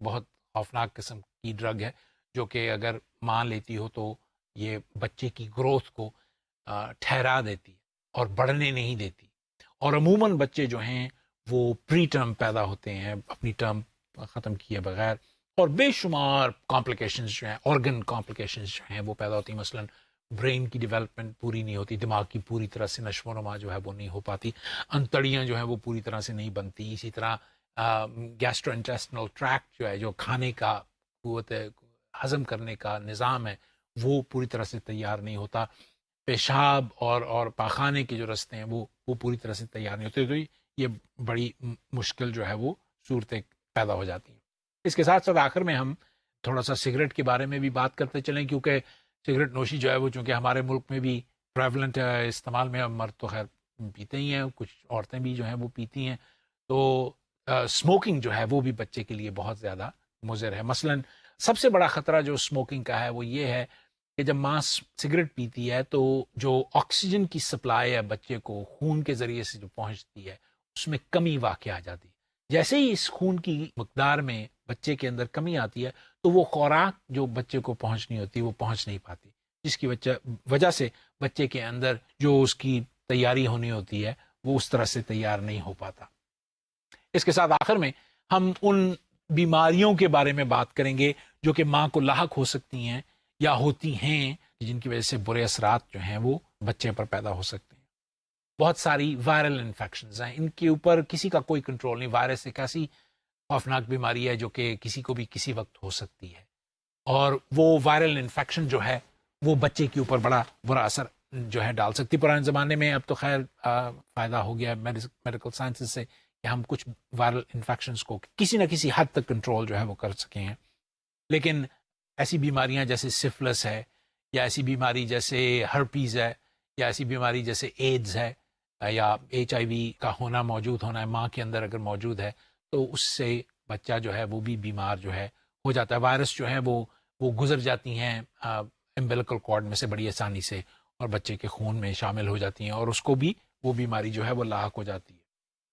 بہت خوفناک قسم کی ڈرگ ہے جو کہ اگر ماں لیتی ہو تو یہ بچے کی گروتھ کو ٹھہرا دیتی ہے اور بڑھنے نہیں دیتی. اور عموماً بچے جو ہیں وہ پری ٹرم پیدا ہوتے ہیں اپنی ٹرم ختم کیے بغیر، اور بے شمار کمپلیکیشنز جو ہیں، آرگن کمپلیکیشنز جو ہیں وہ پیدا ہوتی ہیں. مثلاً برین کی ڈیولپمنٹ پوری نہیں ہوتی، دماغ کی پوری طرح سے نشو و نما جو ہے وہ نہیں ہو پاتی، انتڑیاں جو ہیں وہ پوری طرح سے نہیں بنتی. اسی طرح گیسٹرو انٹیسٹنل ٹریکٹ جو ہے، جو کھانے کا قوت ہضم کرنے کا نظام ہے، وہ پوری طرح سے تیار نہیں ہوتا. پیشاب اور پاخانے کے جو رستے ہیں وہ پوری طرح سے تیار نہیں ہوتے، تو یہ بڑی مشکل جو ہے وہ صورتیں پیدا ہو جاتی ہیں. اس کے ساتھ ساتھ آخر میں ہم تھوڑا سا سگریٹ کے بارے میں بھی بات کرتے چلیں، کیونکہ سگریٹ نوشی جو ہے وہ چونکہ ہمارے ملک میں بھی پریولنٹ ہے استعمال میں، مرد تو خیر پیتے ہی ہیں، کچھ عورتیں بھی جو ہیں وہ پیتی ہیں. تو اسموکنگ جو ہے وہ بھی بچے کے لیے بہت زیادہ مضر ہے. مثلاً سب سے بڑا خطرہ جو اسموکنگ کا ہے وہ یہ ہے کہ جب ماں سگریٹ پیتی ہے تو جو آکسیجن کی سپلائی ہے بچے کو خون کے ذریعے سے جو پہنچتی ہے اس میں کمی واقع آ جاتی ہے. جیسے ہی اس خون کی مقدار میں بچے کے اندر کمی آتی ہے تو وہ خوراک جو بچے کو پہنچنی ہوتی ہے وہ پہنچ نہیں پاتی، جس کی وجہ سے بچے کے اندر جو اس کی تیاری ہونی ہوتی ہے وہ اس طرح سے تیار نہیں ہو پاتا. اس کے ساتھ آخر میں ہم ان بیماریوں کے بارے میں بات کریں گے جو کہ ماں کو لاحق ہو سکتی ہیں یا ہوتی ہیں، جن کی وجہ سے برے اثرات جو ہیں وہ بچے پر پیدا ہو سکتے ہیں. بہت ساری وائرل انفیکشنز ہیں، ان کے اوپر کسی کا کوئی کنٹرول نہیں. وائرس ایک ایسی خوفناک بیماری ہے جو کہ کسی کو بھی کسی وقت ہو سکتی ہے، اور وہ وائرل انفیکشن جو ہے وہ بچے کے اوپر بڑا برا اثر جو ہے ڈال سکتی. پرانے زمانے میں، اب تو خیر فائدہ ہو گیا میڈیکل سائنسز سے کہ ہم کچھ وائرل انفیکشنز کو کسی نہ کسی حد تک کنٹرول جو ہے وہ کر سکے ہیں. لیکن ایسی بیماریاں جیسے سفلس ہے، یا ایسی بیماری جیسے ہرپیز ہے، یا ایسی بیماری جیسے ایڈز ہے، یا HIV کا موجود ہونا ہے ماں کے اندر اگر موجود ہے تو اس سے بچہ جو ہے وہ بھی بیمار جو ہے ہو جاتا ہے. وائرس جو ہے وہ گزر جاتی ہیں امبیلیکل کارڈ میں سے بڑی آسانی سے اور بچے کے خون میں شامل ہو جاتی ہیں، اور اس کو بھی وہ بیماری جو ہے وہ لاحق ہو جاتی ہے.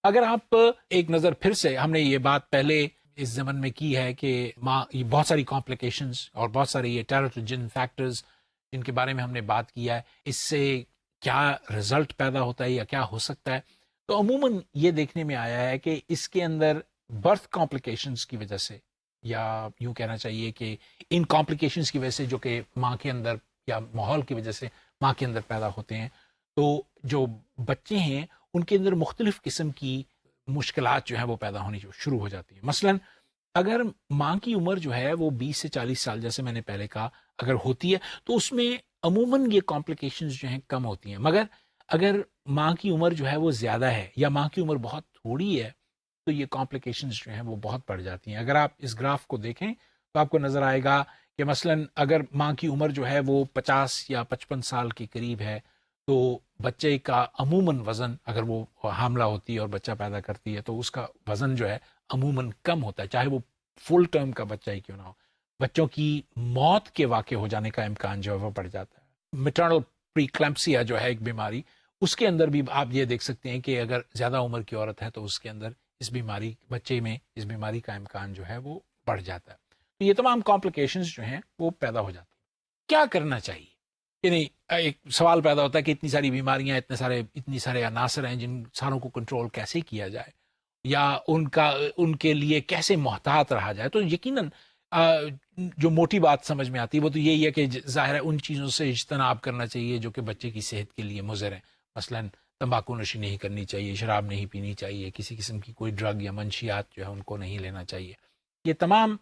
اگر آپ ایک نظر پھر سے، ہم نے یہ بات پہلے اس زمن میں کی ہے کہ یہ بہت ساری کمپلیکیشنز اور بہت سارے یہ ٹیرٹوجن فیکٹرز جن کے بارے میں ہم نے بات کیا ہے، اس سے کیا رزلٹ پیدا ہوتا ہے یا کیا ہو سکتا ہے. تو عموماً یہ دیکھنے میں آیا ہے کہ اس کے اندر برتھ کمپلیکیشنز کی وجہ سے، یا یوں کہنا چاہیے کہ ان کمپلیکیشنز کی وجہ سے جو کہ ماں کے اندر یا ماحول کی وجہ سے ماں کے اندر پیدا ہوتے ہیں، تو جو بچے ہیں ان کے اندر مختلف قسم کی مشکلات جو ہیں وہ پیدا ہونی شروع ہو جاتی ہیں. مثلاً اگر ماں کی عمر جو ہے وہ 20 سے 40 سال جیسے میں نے پہلے کہا اگر ہوتی ہے تو اس میں عموماً یہ کمپلیکیشنز جو ہیں کم ہوتی ہیں. مگر اگر ماں کی عمر جو ہے وہ زیادہ ہے یا ماں کی عمر بہت تھوڑی ہے تو یہ کمپلیکیشنز جو ہیں وہ بہت بڑھ جاتی ہیں. اگر آپ اس گراف کو دیکھیں تو آپ کو نظر آئے گا کہ مثلاً اگر ماں کی عمر جو ہے وہ 50 یا 55 سال کے قریب ہے تو بچے کا عموماً وزن، اگر وہ حاملہ ہوتی ہے اور بچہ پیدا کرتی ہے تو اس کا وزن جو ہے عموماً کم ہوتا ہے، چاہے وہ فل ٹرم کا بچہ ہی کیوں نہ ہو. بچوں کی موت کے واقع ہو جانے کا امکان جو ہے وہ بڑھ جاتا ہے. میٹرنل پریکلمپسیا جو ہے ایک بیماری، اس کے اندر بھی آپ یہ دیکھ سکتے ہیں کہ اگر زیادہ عمر کی عورت ہے تو اس کے اندر اس بیماری بچے میں اس بیماری کا امکان جو ہے وہ بڑھ جاتا ہے. تو یہ تمام کمپلیکیشنز جو ہیں وہ پیدا ہو جاتی ہیں. کیا کرنا چاہیے؟ یعنی ایک سوال پیدا ہوتا ہے کہ اتنی ساری بیماریاں، اتنی سارے عناصر ہیں، جن ساروں کو کنٹرول کیسے کیا جائے یا ان کے لیے کیسے محتاط رہا جائے. تو یقیناً جو موٹی بات سمجھ میں آتی ہے وہ تو یہی ہے کہ ظاہر ہے ان چیزوں سے اجتناب کرنا چاہیے جو کہ بچے کی صحت کے لیے مضر ہیں. مثلاً تمباکو نوشی نہیں کرنی چاہیے، شراب نہیں پینی چاہیے، کسی قسم کی کوئی ڈرگ یا منشیات جو ہے ان کو نہیں لینا چاہیے. یہ تمام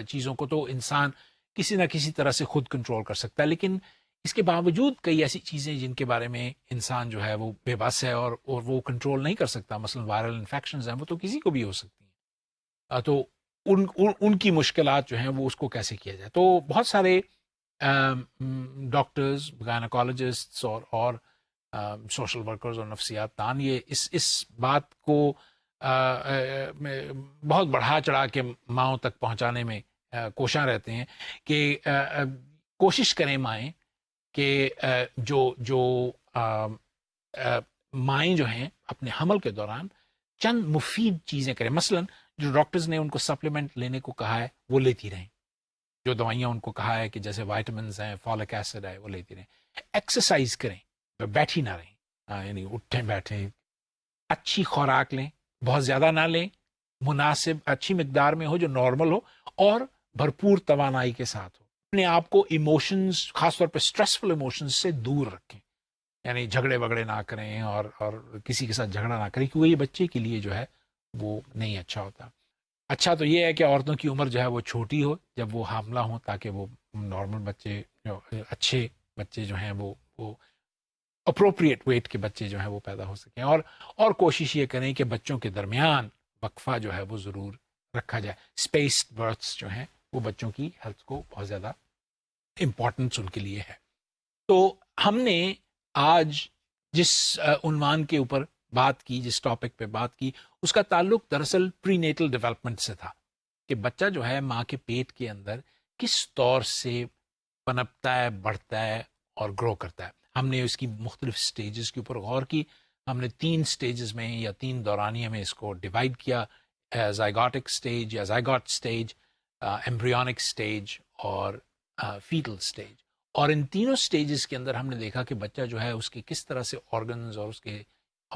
چیزوں کو تو انسان کسی نہ کسی طرح سے خود کنٹرول کر سکتا ہے، لیکن اس کے باوجود کئی ایسی چیزیں جن کے بارے میں انسان جو ہے وہ بے بس ہے اور وہ کنٹرول نہیں کر سکتا. مثلا وائرل انفیکشنز ہیں، وہ تو کسی کو بھی ہو سکتی ہیں. تو ان کی مشکلات جو ہیں وہ اس کو کیسے کیا جائے. تو بہت سارے ڈاکٹرز، گائنیکالوجسٹس اور سوشل ورکرز اور نفسیات دان یہ اس بات کو بہت بڑھا چڑھا کے ماؤں تک پہنچانے میں کوشاں رہتے ہیں کہ کوشش کریں مائیں کہ جو مائیں جو ہیں اپنے حمل کے دوران چند مفید چیزیں کریں. مثلا جو ڈاکٹرز نے ان کو سپلیمنٹ لینے کو کہا ہے وہ لیتی رہیں، جو دوائیاں ان کو کہا ہے کہ جیسے وائٹامنز ہیں، فولک ایسڈ ہے، وہ لیتی رہیں. ایکسرسائز کریں، بیٹھی نہ رہیں، یعنی اٹھیں بیٹھیں. اچھی خوراک لیں، بہت زیادہ نہ لیں، مناسب اچھی مقدار میں ہو جو نارمل ہو، اور بھرپور توانائی کے ساتھ ہو. اپنے آپ کو ایموشنز، خاص طور پہ اسٹریسفل ایموشنز سے دور رکھیں، یعنی جھگڑے وگڑے نہ کریں اور کسی کے ساتھ جھگڑا نہ کریں کیونکہ یہ بچے کے لیے جو ہے وہ نہیں اچھا ہوتا. اچھا تو یہ ہے کہ عورتوں کی عمر جو ہے وہ چھوٹی ہو جب وہ حاملہ ہوں، تاکہ وہ نارمل بچے، اچھے بچے جو ہیں وہ اپروپریٹ ویٹ کے بچے جو ہیں وہ پیدا ہو سکیں. اور کوشش یہ کریں کہ بچوں کے درمیان وقفہ جو ہے وہ ضرور رکھا جائے. اسپیس برتھس جو ہیں وہ بچوں کی ہیلتھ کو بہت زیادہ امپورٹنس ان کے لیے ہے. تو ہم نے آج جس عنوان کے اوپر بات کی، جس ٹاپک پہ بات کی، اس کا تعلق دراصل پری نیٹل ڈیولپمنٹ سے تھا کہ بچہ جو ہے ماں کے پیٹ کے اندر کس طور سے پنپتا ہے، بڑھتا ہے اور گرو کرتا ہے. ہم نے اس کی مختلف سٹیجز کے اوپر غور کی. ہم نے 3 سٹیجز میں یا 3 دورانیہ میں اس کو ڈیوائڈ کیا: زائگوٹک سٹیج یا زائگوٹ سٹیج، ایمبریونک سٹیج اور فیٹل سٹیج. اور ان تینوں سٹیجز کے اندر ہم نے دیکھا کہ بچہ جو ہے اس کے کس طرح سے آرگنز اور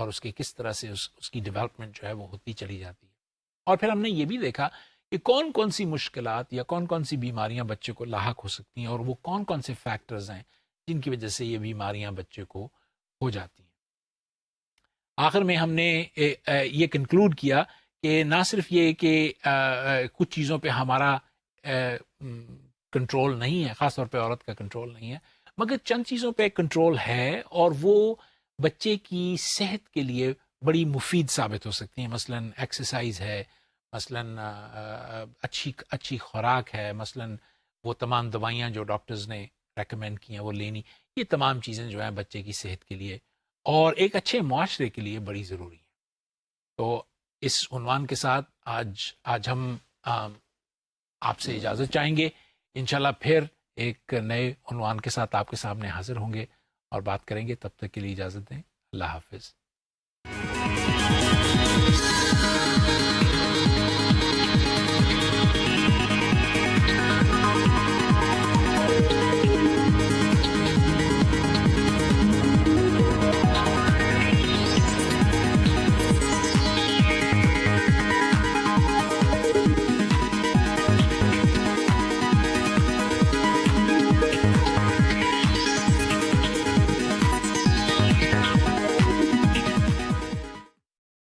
اس کے کس طرح سے اس کی ڈیولپمنٹ جو ہے وہ ہوتی چلی جاتی ہے. اور پھر ہم نے یہ بھی دیکھا کہ کون کون سی مشکلات یا کون کون سی بیماریاں بچے کو لاحق ہو سکتی ہیں، اور وہ کون کون سے فیکٹرز ہیں جن کی وجہ سے یہ بیماریاں بچے کو ہو جاتی ہیں. آخر میں ہم نے یہ کنکلوڈ کیا کہ نہ صرف یہ کہ کچھ چیزوں پہ ہمارا کنٹرول نہیں ہے، خاص طور پہ عورت کا کنٹرول نہیں ہے، مگر چند چیزوں پہ کنٹرول ہے اور وہ بچے کی صحت کے لیے بڑی مفید ثابت ہو سکتی ہیں. مثلا ایکسرسائز ہے، مثلا اچھی خوراک ہے، مثلا وہ تمام دوائیاں جو ڈاکٹرز نے ریکمینڈ کی ہیں وہ لینی. یہ تمام چیزیں جو ہیں بچے کی صحت کے لیے اور ایک اچھے معاشرے کے لیے بڑی ضروری ہے. تو اس عنوان کے ساتھ آج ہم آپ سے اجازت چاہیں گے. انشاءاللہ پھر ایک نئے عنوان کے ساتھ آپ کے سامنے حاضر ہوں گے اور بات کریں گے. تب تک کے لیے اجازت دیں. اللہ حافظ.